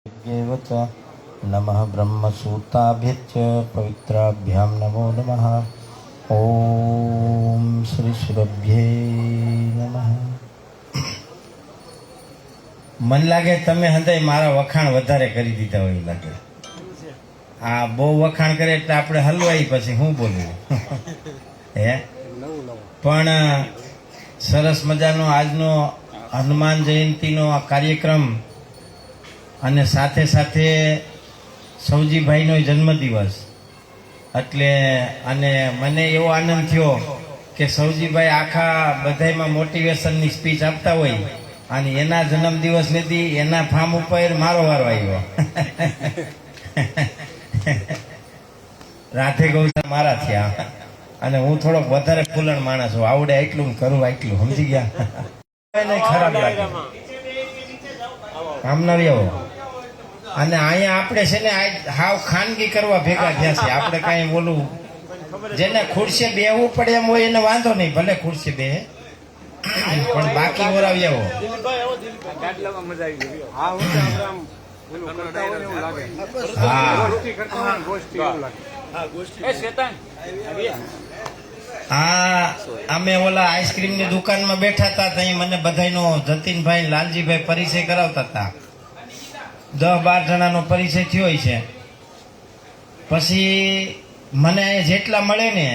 एव च नमः ब्रह्मसूताभ्यश्च पवित्राभ्यां नमो नमः। ओम श्री सुरभ्ये नमः। मन लागे तमे हृदय मारा वखाण वधारे करी दीधा होय लागे। आ बो वखाण करे એટલે આપણે હલવાઈ પછી હું બોલું હે પણ સરસ મજાનો આજનો હનુમાન જયંતીનો આ કાર્યક્રમ અને સાથે સાથે સૌજીભાઈનો જન્મદિવસ એટલે અને મને એવો આનંદ થયો કે સૌજીભાઈ આખા બધાયમાં મોટિવેશનની સ્પીચ આપતા હોય અને એના જન્મદિવસ નથી એના ફાર્મ ઉપર મારો વારો આવ્યો રાધે ગૌસા મારા થયા અને હું થોડોક વધારે ફૂલણ માણસ છું આવડે એટલું કરું એટલું સમજી ગયા ખરાબ લાગે કામ ના રહ્યો અને અહીંયા આપણે છે ને હાવ ખાનગી કરવા ભેગા થયા છે આપણે કઈ બોલું જેને ખુરશી બેહવું પડે એમ હોય એને વાંધો નહીં ભલે ખુરશી બે પણ બાકી ઓરાવી આવો હા અમે ઓલા આઈસ્ક્રીમ ની દુકાનમાં બેઠા હતા ત્યાં મને બધાનો જતીનભાઈ લાલજીભાઈ પરિચય કરાવતા હતા 10-12 જણાનો પરિચય થયો છે પછી મને જેટલા મળે ને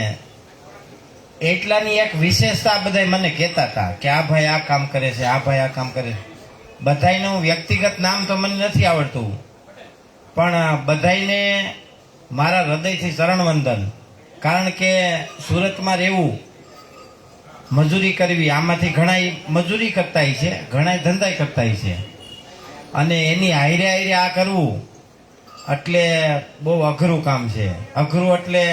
એટલાની એક વિશેષતા બધા મને કહેતા હતા કે આ ભાઈ આ કામ કરે છે આ ભાઈ આ કામ કરે છે બધાયનું વ્યક્તિગત નામ તો મને નથી આવડતું પણ બધાયને મારા હૃદયથી ચરણવંદન કારણ કે સુરતમાં રહેવું મજૂરી કરવી આમાંથી ઘણા મજૂરી કરતા છે ઘણા ધંધા કરતા છે અને એની હાયરે હાયરે આ કરવું એટલે બહુ અઘરું કામ છે અઘરું એટલે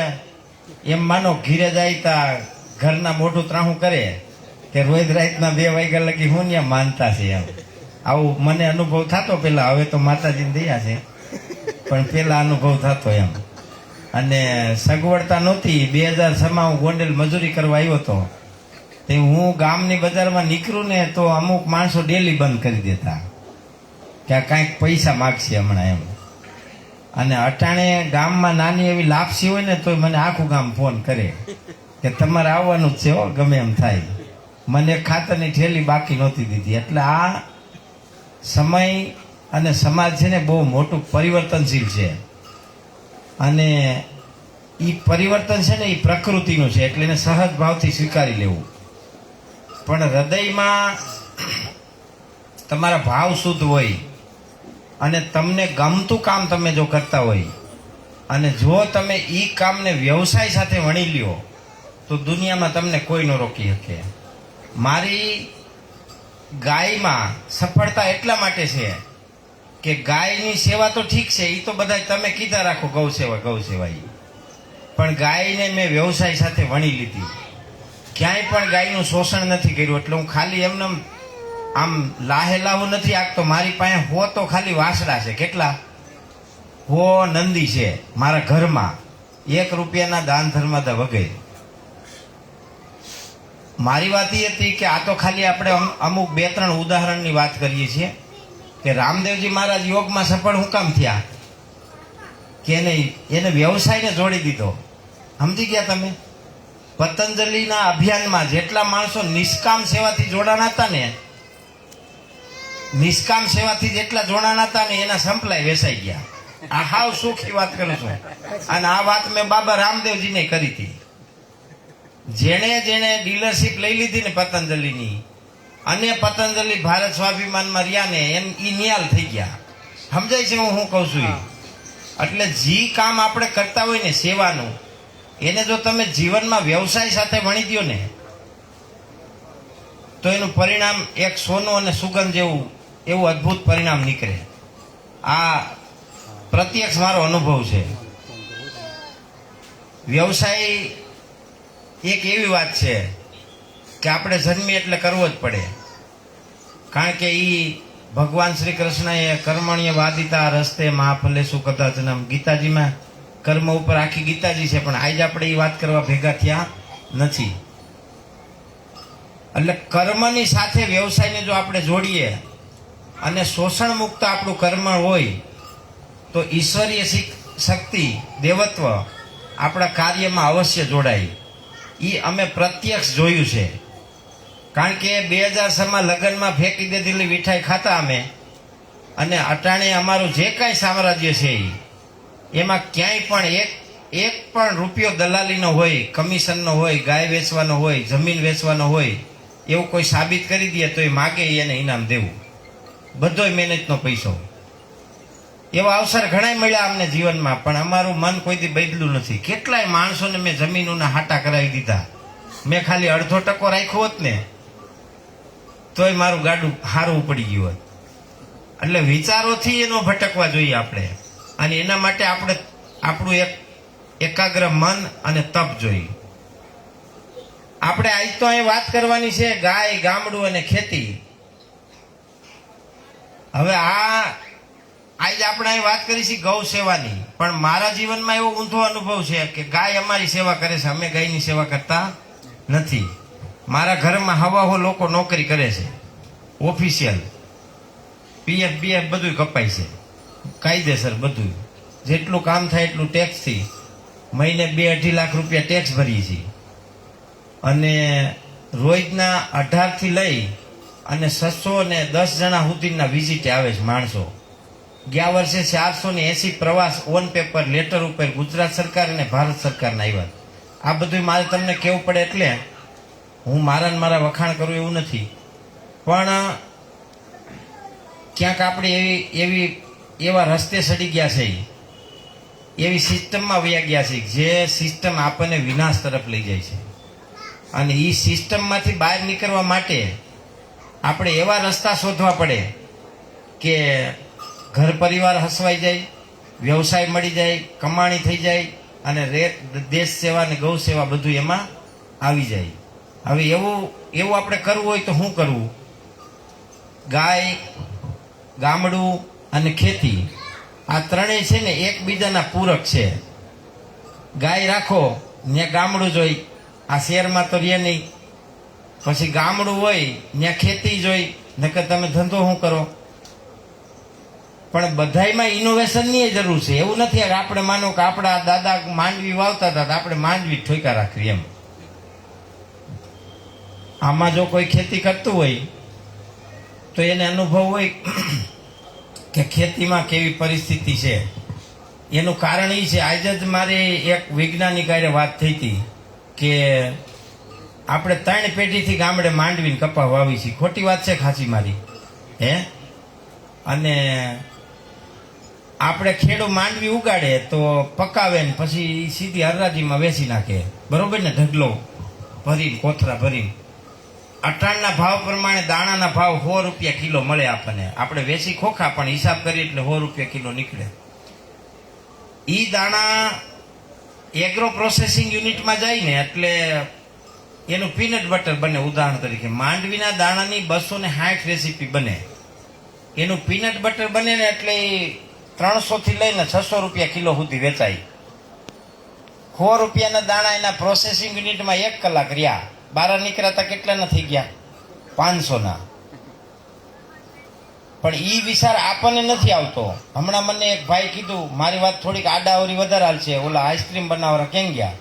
એમ માનો ઘીરે જાય તા ઘરના મોઢું ત્રાહું કરે કે રોજ રાતના 2 વાગ્યા લગી હું ત્યાં માનતા છે એમ આવું મને અનુભવ થતો પેલા હવે તો માતાજીને દયા છે પણ પેલા અનુભવ થતો એમ અને સગવડતા નહોતી 2006માં હું ગોંડલ મજૂરી કરવા આવ્યો હતો તે હું ગામની બજારમાં નીકળું ને તો અમુક માણસો ડેલી બંધ કરી દેતા કે આ કાંઈક પૈસા માગશે હમણાં એમ અને અટાણે ગામમાં નાની એવી લાપસી હોય ને તો મને આખું ગામ ફોન કરે કે તમારે આવવાનું જ છે હો ગમે એમ થાય મને ખાતરની ઠેલી બાકી નહોતી દીધી એટલે આ સમય અને સમાજ છે ને બહુ મોટું પરિવર્તનશીલ છે અને એ પરિવર્તન છે ને એ પ્રકૃતિનું છે એટલે એને સહજ ભાવથી સ્વીકારી લેવું પણ હૃદયમાં તમારા ભાવ શુદ્ધ હોય અને તમને ગમતું કામ તમે જો કરતા હોય અને જો તમે એ કામને વ્યવસાય સાથે વણી લ્યો તો દુનિયામાં તમને કોઈ ન રોકી શકે મારી ગાયમાં સફળતા એટલા માટે છે કે ગાયની સેવા તો ઠીક છે એ તો બધા તમે કીધા રાખો ગૌ સેવા પણ ગાયને મેં વ્યવસાય સાથે વણી લીધી ક્યાંય પણ ગાયનું શોષણ નથી કર્યું એટલે હું ખાલી એમને આમ લાહે લાવું નથી આપતો મારી પાસે હો તો ખાલી વાસડા છે કેટલા હો નંદી છે મારા ઘરમાં 1 રૂપિયાના દાન ધર્મ વગેરે મારી વાત એ હતી કે આ તો ખાલી આપણે અમુક 2-3 ઉદાહરણની વાત કરીએ છીએ કે રામદેવજી મહારાજ યોગમાં સફળ હું કામ થયા કે એને વ્યવસાયને જોડી દીધો સમજી ગયા તમે પતંજલિના અભિયાનમાં જેટલા માણસો નિષ્કામ સેવાથી જોડાણા હતા ને નિષ્કામ સેવાથી જેટલા જોડાણા હતા ને એના સંપલાય વેસાઈ ગયા આ હાવ સુખી વાત કરું છું અને આ વાત મેં બાબા રામદેવજીને કરી હતી જેણે ડીલરશીપ લઈ લીધી ને પતંજલિની અને પતંજલિ ભારત સ્વાભિમાનમાં રહ્યા ને એમ ઈ નિયાલ થઈ ગયા સમજાય છે હું કહું છું એટલે જે કામ આપણે કરતા હોય ને સેવાનું એને જો તમે જીવનમાં વ્યવસાય સાથે વણી દો ને તો એનું પરિણામ એક સોનું અને સુગંધ જેવું એવું અદ્ભુત પરિણામ નીકળે આ પ્રત્યક્ષ મારો અનુભવ છે વ્યવસાય એક એવી વાત છે કે આપણે જન્મી એટલે કરવો જ પડે કારણ કે એ ભગવાન શ્રી કૃષ્ણએ કર્મણ્ય વાદિતા રસ્તે મહાફલેસુ કદાચનમ ગીતાજીમાં કર્મ ઉપર આખી ગીતાજી છે પણ આજે આપણે એ વાત કરવા ભેગા થયા નથી એટલે કર્મની સાથે વ્યવસાયને જો આપણે જોડીએ અને શોષણ મુક્ત આપણું કર્મ હોય તો ઈશ્વરીય શક્તિ દેવત્વ આપણા કાર્યમાં અવશ્ય જોડાય. એ અમે પ્રત્યક્ષ જોયું છે. કારણ કે 2006માં લગ્નમાં ફેંકી દીધેલી મીઠાઈ ખાતા અમે, અને અટાણે અમારું જે કાંઈ સામ્રાજ્ય છે એમાં ક્યાંય પણ એક પણ રૂપિયો દલાલીનો હોય, કમિશનનો હોય, ગાય વેચવાનો હોય, જમીન વેચવાનો હોય, એવું કોઈ સાબિત કરી દે તો એ માગે એને ઇનામ દેવું. બધોય મહેનતનો પૈસો. એવા અવસર ઘણા મળ્યા અમને જીવનમાં, પણ અમારું મન કોઈથી બદલ્યું નથી. કેટલાય માણસોને મેં જમીનોના હાટા કરાવી દીધા. મેં ખાલી અડધો ટકો રાખ્યો હોત ને તોય મારું ગાડું હારું પડી ગયું હોત. એટલે વિચારોથી એનો ભટકવા જોઈએ આપણે, અને એના માટે આપણે આપણું એક એકાગ્ર મન અને તપ જોઈએ. આપણે આજ તો અહીં વાત કરવાની છે ગાય, ગામડું અને ખેતી. હવે આજ આપણે અહીં વાત કરી છે ગૌ સેવાની, પણ મારા જીવનમાં એવો ઊંધો અનુભવ છે કે ગાય અમારી સેવા કરે છે, અમે ગાયની સેવા કરતા નથી. મારા ઘરમાં હવાહો લોકો નોકરી કરે છે, ઓફિશિયલ, પીએફ બીએફ બધું કપાય છે, કાયદેસર બધું. જેટલું કામ થાય એટલું ટેક્સથી મહિને 2-2.5 લાખ રૂપિયા ટેક્સ ભરીએ છીએ. અને રોજના 18 થી લઈ અને 610 જણા સુધીના વિઝિટે આવે છે માણસો. ગયા વર્ષે 480 પ્રવાસ ઓન પેપર લેટર ઉપર ગુજરાત સરકાર અને ભારત સરકારના આવ્યા. આ બધું મારે તમને કહેવું પડે એટલે હું મારા વખાણ કરું એવું નથી, પણ ક્યાંક આપણે એવા રસ્તે સડી ગયા છે, એવી સિસ્ટમમાં વયા ગયા છે જે સિસ્ટમ આપણને વિનાશ તરફ લઈ જાય છે. અને એ સિસ્ટમમાંથી બહાર નીકળવા માટે આપણે એવા રસ્તા શોધવા પડે કે ઘર પરિવાર હસવાઈ જાય, વ્યવસાય મળી જાય, કમાણી થઈ જાય, અને દેશ સેવા અને ગૌ સેવા બધું એમાં આવી જાય. હવે એવું આપણે કરવું હોય તો શું કરવું? ગાય, ગામડું અને ખેતી આ ત્રણેય છે ને એકબીજાના પૂરક છે. ગાય રાખો ને ગામડું જોઈ, આ શહેરમાં તો રહે નહીં. પછી ગામડું હોય ત્યાં ખેતી જોઈ, નકર તમે ધંધો શું કરો? પણ બધાયમાં ઇનોવેશનની જરૂર છે. એવું નથી કે આપણે માનો કે આપણા દાદા માંડવી વાવતા હતા તો આપણે માંડવી ઠોકા રાખવી એમ. આમાં જો કોઈ ખેતી કરતું હોય તો એને અનુભવ હોય કે ખેતીમાં કેવી પરિસ્થિતિ છે. એનું કારણ એ છે, આજે જ મારી એક વૈજ્ઞાનિક હારે વાત થઈ હતી કે આપણે 3 પેઢીથી ગામડે માંડવીને કપા વાવી છે. ખોટી વાત છે ખાસી મારી? અને આપણે ખેડૂ માંડવી ઉગાડે તો પકાવે ને પછી સીધી હરાજીમાં વેચી નાખે, બરોબર ને? ઢગલો ભરીને, કોથરા ભરીને. અટાણના ભાવ પ્રમાણે દાણાના ભાવ 100 રૂપિયા કિલો મળે આપણને. આપણે વેચી ખોખા, પણ હિસાબ કરીએ એટલે 100 રૂપિયા કિલો નીકળે. ઈ દાણા એગ્રો પ્રોસેસિંગ યુનિટમાં જાય ને એટલે એનું પીનટ બટર બને. ઉદાહરણ તરીકે માંડવીના દાણાની 260 રેસીપી બને. એનું પીનટ બટર બને ને એટલે 300 થી લઈને 600 રૂપિયા કિલો સુધી વેચાય. 100 રૂપિયાના દાણા એના પ્રોસેસિંગ યુનિટમાં 1 કલાક રહ્યા. બહાર નીકળ્યા કેટલાના થઈ ગયા? 500ના. પણ ઈ વિચાર આપણને નથી આવતો. હમણાં મને એક ભાઈ કીધું, મારી વાત થોડીક આડાવરી વધારે હાલશે, ઓલા આઈસ્ક્રીમ બનાવવા કેમ ગયા?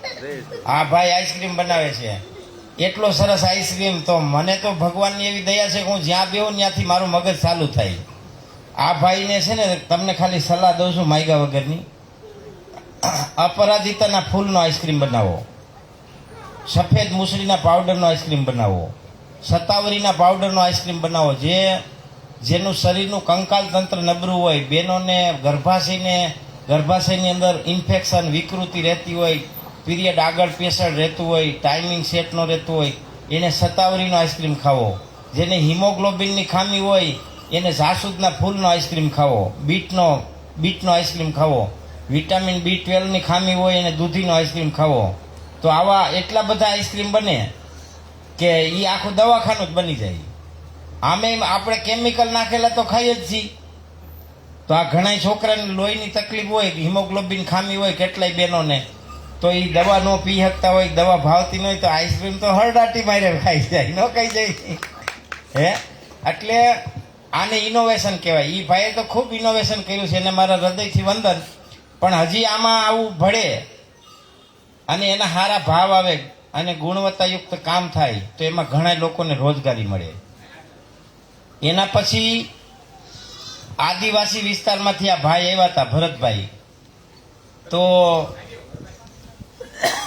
આ ભાઈ આઈસ્ક્રીમ બનાવે છે, એટલો સરસ આઈસ્ક્રીમ. તો મને તો ભગવાનની એવી દયા છે કે હું જ્યાં બેહું ત્યાંથી મારું મગજ ચાલુ થાય. આ ભાઈને છે ને તમને ખાલી સલાહ દઉં છું માયગા વગરની, અપરાજિતાના ફૂલનો આઈસ્ક્રીમ બનાવો, સફેદ મૂસળીના પાવડરનો આઈસ્ક્રીમ બનાવો, સતાવરીના પાવડરનો આઈસ્ક્રીમ બનાવો. જેનું શરીરનું કંકાલ તંત્ર નબળું હોય, બહેનોને ગર્ભાશયની અંદર ઇન્ફેક્શન, વિકૃતિ રહેતી હોય, પીરિયડ આગળ પેસળ રહેતું હોય, ટાઈમિંગ સેટ ન રહેતું હોય, એને સતાવરીનો આઈસ્ક્રીમ ખાવો. જેને હિમોગ્લોબિનની ખામી હોય એને જાસૂદના ફૂલનો આઈસ્ક્રીમ ખાવો, બીટનો આઈસ્ક્રીમ ખાવો. વિટામિન B12ની ખામી હોય એને દૂધીનો આઈસ્ક્રીમ ખાવો. તો આવા એટલા બધા આઈસ્ક્રીમ બને કે એ આખું દવાખાનું જ બની જાય. આમે આપણે કેમિકલ નાખેલા તો ખાઈ જ છીએ. તો આ ઘણા છોકરાને લોહીની તકલીફ હોય, હિમોગ્લોબિન ખામી હોય, કેટલાય બહેનોને, તો એ દવા ન પી શકતા હોય, દવા ભાવતી ન હોય તો આઈસ્ક્રીમ તો હરડાટી મારે ખાઈ જાય, ન ખાઈ જાય. એટલે આને ઇનોવેશન કહેવાય. એ ભાઈએ તો ખૂબ ઇનોવેશન કર્યું છે, એને મારા હૃદયથી વંદન. પણ હજી આમાં આવું ભળે અને એના સારા ભાવ આવે અને ગુણવત્તાયુક્ત કામ થાય તો એમાં ઘણા લોકોને રોજગારી મળે. એના પછી આદિવાસી વિસ્તારમાંથી આ ભાઈ આવ્યા હતા, ભરતભાઈ. તો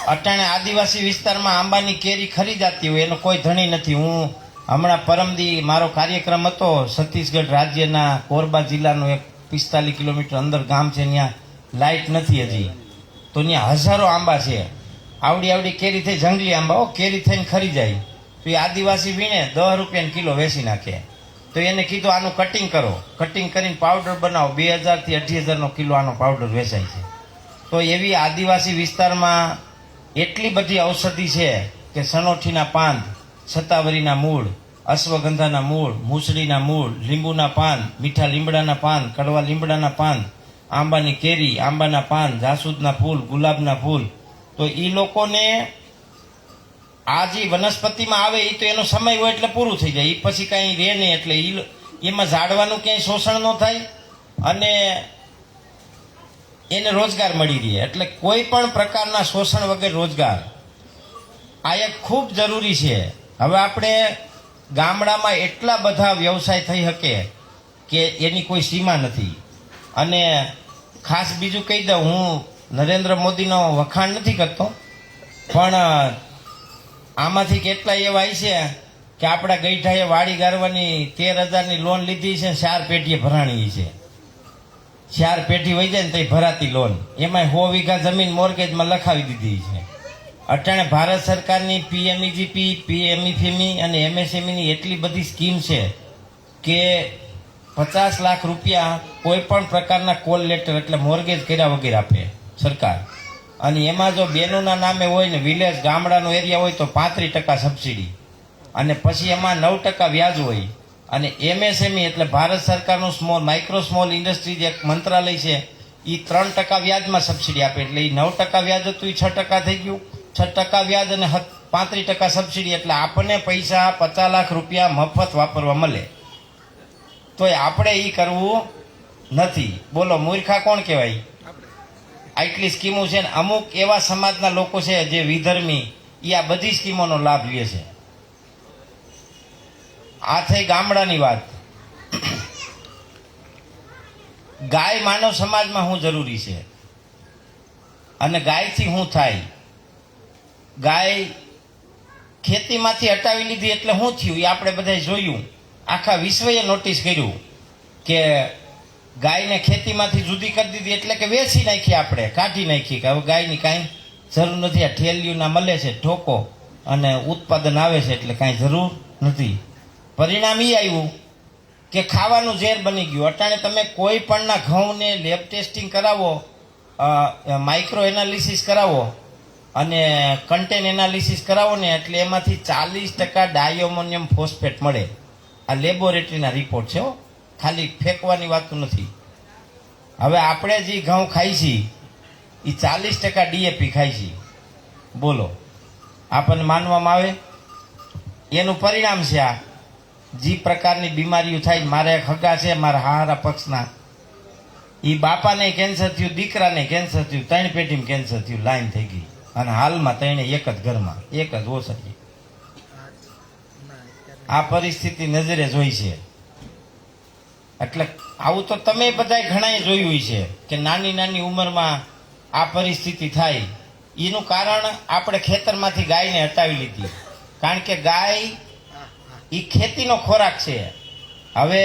અટાણે આદિવાસી વિસ્તારમાં આંબાની કેરી ખરીદાતી હોય એનો કોઈ ધણી નથી. હું હમણાં પરમદી મારો કાર્યક્રમ હતો છત્તીસગઢ રાજ્યના કોરબા જિલ્લાનો એક 45 કિલોમીટર અંદર ગામ છે, ત્યાં લાઇટ નથી હજી, તો ત્યાં હજારો આંબા છે. આવડી આવડી કેરી થઈ, જંગલી આંબા કેરી થઈને ખરી જાય. તો એ આદિવાસી વીણે 10 રૂપિયાનો કિલો વેચી નાખે. તો એને કીધું આનું કટિંગ કરો, કટિંગ કરીને પાવડર બનાવો, 2000 થી 28,000 કિલો આનો પાવડર વેચાય છે. તો એવી આદિવાસી વિસ્તારમાં એટલી બધી ઔષધિ છે કે સનોઠીના પાન, સતાવરીના મૂળ, અશ્વગંધાના મૂળ, મૂસળીના મૂળ, લીંબુના પાન, મીઠા લીમડાના પાન, કડવા લીમડાના પાન, આંબાની કેરી, આંબાના પાન, જાસૂદના ફૂલ, ગુલાબના ફૂલ. તો એ લોકોને આ જે વનસ્પતિમાં આવે એ તો એનો સમય હોય એટલે પૂરું થઈ જાય, એ પછી કાંઈ રહે નહીં. એટલે એમાં ઝાડવાનું ક્યાંય શોષણ ન થાય અને એને રોજગાર મળી રહે. એટલે કોઈ પણ પ્રકારના શોષણ વગર રોજગાર આ એક ખૂબ જરૂરી છે. હવે આપણે ગામડામાં એટલા બધા વ્યવસાય થઈ શકે કે એની કોઈ સીમા નથી. અને ખાસ બીજું કહી દઉં, હું નરેન્દ્ર મોદીનો વખાણ નથી કરતો, પણ આમાંથી કેટલાય એવા છે કે આપણા ગઈઠાએ વાડી ગારવાની 13,000ની લોન લીધી છે, 4 પેઢીએ ભરાણી છે. 4 પેઢી વહી જાય ને તો ભરાતી લોન, એમાં 100 વીઘા જમીન મોર્ગેજમાં લખાવી દીધી છે. અટાણે ભારત સરકારની પીએમઈજીપી, પીએમઈફીમી અને એમએસએમઈની એટલી બધી સ્કીમ છે કે 50 લાખ રૂપિયા કોઈ પણ પ્રકારના કોલ લેટર એટલે મોર્ગેજ કર્યા વગર આપે સરકાર. અને એમાં જો બેનોના નામે હોય ને વિલેજ ગામડાનો એરિયા હોય તો 35% સબસિડી, અને પછી એમાં 9% વ્યાજ હોય. અને એમએસએમઈ એટલે ભારત સરકારનું માઇક્રો સ્મોલ ઇન્ડસ્ટ્રી જે મંત્રાલય છે એ 3% વ્યાજમાં સબસિડી આપે. એટલે એ 9% વ્યાજ હતું એ 6% થઈ ગયું, 6% વ્યાજ અને 35% સબસિડી. એટલે આપણને પૈસા 50 લાખ રૂપિયા મફત વાપરવા મળે. તો આપણે એ કરવું નથી. બોલો મૂર્ખા કોણ કહેવાય? આટલી સ્કીમો છે ને અમુક એવા સમાજના લોકો છે જે વિધર્મી, એ આ બધી સ્કીમોનો લાભ લે છે. આ થઈ ગામડાની વાત. ગાય માનવ સમાજમાં શું જરૂરી છે અને ગાયથી શું થાય? ગાય ખેતીમાંથી હટાવી લીધી એટલે શું થયું એ આપણે બધાએ જોયું. આખા વિશ્વએ નોટિસ કર્યું કે ગાયને ખેતીમાંથી જુદી કરી દીધી એટલે કે વેચી નાખી, આપણે કાઢી નાખી કે હવે ગાયની કાંઈ જરૂર નથી. આ ઠેલિયુંના મળે છે ઠોકો અને ઉત્પાદન આવે છે એટલે કાંઈ જરૂર નથી. પરિણામ એ આવ્યું કે ખાવાનું ઝેર બની ગયું. અટાણે તમે કોઈ પણના ઘઉંને લેબ ટેસ્ટિંગ કરાવો, માઇક્રો એનાલિસિસ કરાવો અને કન્ટેન એનાલિસિસ કરાવો ને એટલે એમાંથી 40% ડાયમોનિયમ ફોસ્ફેટ મળે. આ લેબોરેટરીના રિપોર્ટ છે, ખાલી ફેંકવાની વાત નથી. હવે આપણે જે ઘઉં ખાઈ છીએ એ 40% ડીએપી ખાઈ છીએ. બોલો આપણને માનવામાં આવે? એનું પરિણામ છે આ જે પ્રકારની બીમારીઓ થાય. મારે એક હગા છે મારા હારા પક્ષના, એ બાપાને કેન્સર થયું, દીકરાને કેન્સર થયું, 3 પેઢીમાં કેન્સર થયું, લાઈન થઈ ગઈ. અને હાલમાં 3 એક જ ઘરમાં, એક જ ઓસરી. આ પરિસ્થિતિ નજરે જોઈ છે. એટલે આવું તો તમે બધા ઘણાએ જોયું છે કે નાની નાની ઉંમરમાં આ પરિસ્થિતિ થાય. એનું કારણ આપણે ખેતરમાંથી ગાયને હટાવી લીધી, કારણ કે ગાય એ ખેતીનો ખોરાક છે. હવે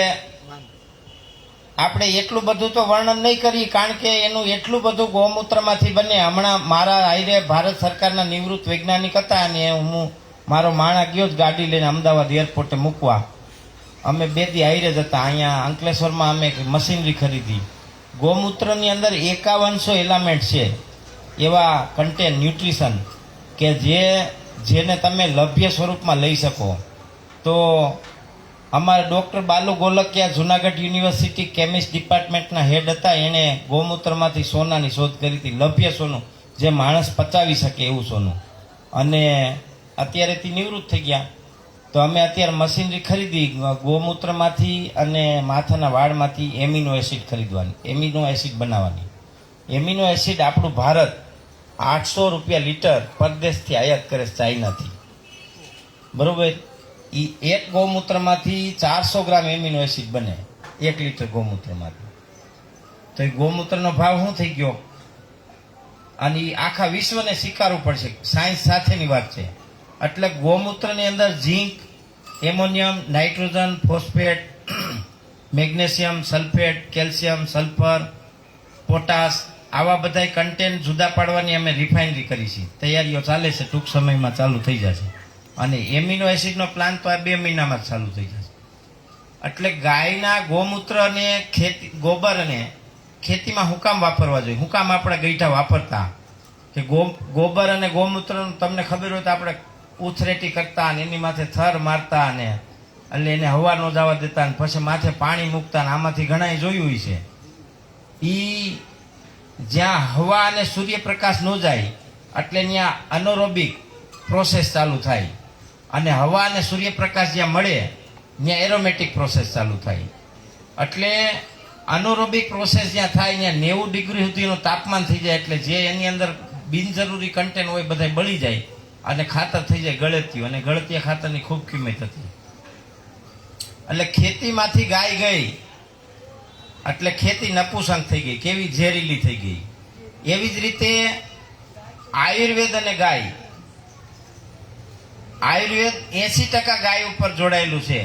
આપણે એટલું બધું તો વર્ણન નહીં કરીએ કારણ કે એનું એટલું બધું ગૌમૂત્રમાંથી બને. હમણાં મારા આયરે ભારત સરકારના નિવૃત્ત વૈજ્ઞાનિક હતા અને હું મારો માણા ગયો જ ગાડી લઈને અમદાવાદ એરપોર્ટે મૂકવા. અમે 2 દી આયરે જ હતા. અહીંયા અંકલેશ્વરમાં અમે મશીનરી ખરીદી. ગૌમૂત્રની અંદર 5100 એલામેન્ટ છે, એવા કન્ટેન ન્યુટ્રિશન કે જેને તમે લભ્ય સ્વરૂપમાં લઈ શકો. તો અમારા ડૉક્ટર બાલુ ગોલકિયા જુનાગઢ યુનિવર્સિટી કેમિસ્ટ ડિપાર્ટમેન્ટના હેડ હતા. એણે ગૌમૂત્રમાંથી સોનાની શોધ કરી હતી, લભ્ય સોનું, જે માણસ પચાવી શકે એવું સોનું. અને અત્યારે તે નિવૃત્ત થઈ ગયા. તો અમે અત્યારે મશીનરી ખરીદી ગોમૂત્રમાંથી અને માથાના વાળમાંથી એમિનો એસિડ ખરીદવાની, એમિનો એસિડ બનાવવાની. એમિનો એસિડ આપણું ભારત 800 રૂપિયા લીટર પરદેશથી આયાત કરે છે, ચાઇનાથી. બરોબર. એ એક ગૌમૂત્રમાંથી 400 ગ્રામ એમિનો એસિડ બને 1 લીટર ગૌમૂત્રમાંથી. તો એ ગૌમૂત્રનો ભાવ શું થઈ ગયો? અને એ આખા વિશ્વને સ્વીકારવું પડશે, સાયન્સ સાથેની વાત છે. એટલે ગૌમૂત્રની અંદર zinc, ammonium, nitrogen, phosphate, magnesium, sulphate, calcium, sulphur, potash આવા બધા કન્ટેન્ટ જુદા પાડવાની અમે રિફાઇનરી કરી છે. તૈયારીઓ ચાલે છે, ટૂંક સમયમાં ચાલુ થઈ જશે. અને એમિનો એસિડનો પ્લાન્ટ તો આ 2 મહિનામાં જ ચાલુ થઈ જશે. એટલે ગાયના ગૌમૂત્ર અને ગોબર અને ખેતીમાં હું કામ વાપરવા જોઈએ? હું કામ આપણે ગઈઠા વાપરતા? કે ગોબર અને ગૌમૂત્રનું તમને ખબર હોય તો આપણે ઉથરેટી કરતા અને એની માથે થર મારતા અને એટલે એને હવા ન જવા દેતા અને પછી માથે પાણી મૂકતા. આમાંથી ઘણા જોયું છે. જ્યાં હવા અને સૂર્યપ્રકાશ ન જાય એટલે ત્યાં અનોરોબિક પ્રોસેસ ચાલુ થાય, અને હવા અને સૂર્યપ્રકાશ જ્યાં મળે ત્યાં એરોમેટિક પ્રોસેસ ચાલુ થાય. એટલે અનોરોબિક પ્રોસેસ જ્યાં થાય ત્યાં 90 ડિગ્રી સુધીનું તાપમાન થઈ જાય. એટલે જે એની અંદર બિનજરૂરી કન્ટેન્ટ હોય બધા બળી જાય અને ખાતર થઈ જાય ગળતિયું, અને ગળતિયા ખાતરની ખૂબ કિંમત હતી. એટલે ખેતીમાંથી ગાય ગઈ એટલે ખેતી નપુસંક થઈ ગઈ, કેવી ઝેરીલી થઈ ગઈ. એવી જ રીતે આયુર્વેદ અને ગાય, આયુર્વેદ 80% ગાય ઉપર જોડાયેલું છે.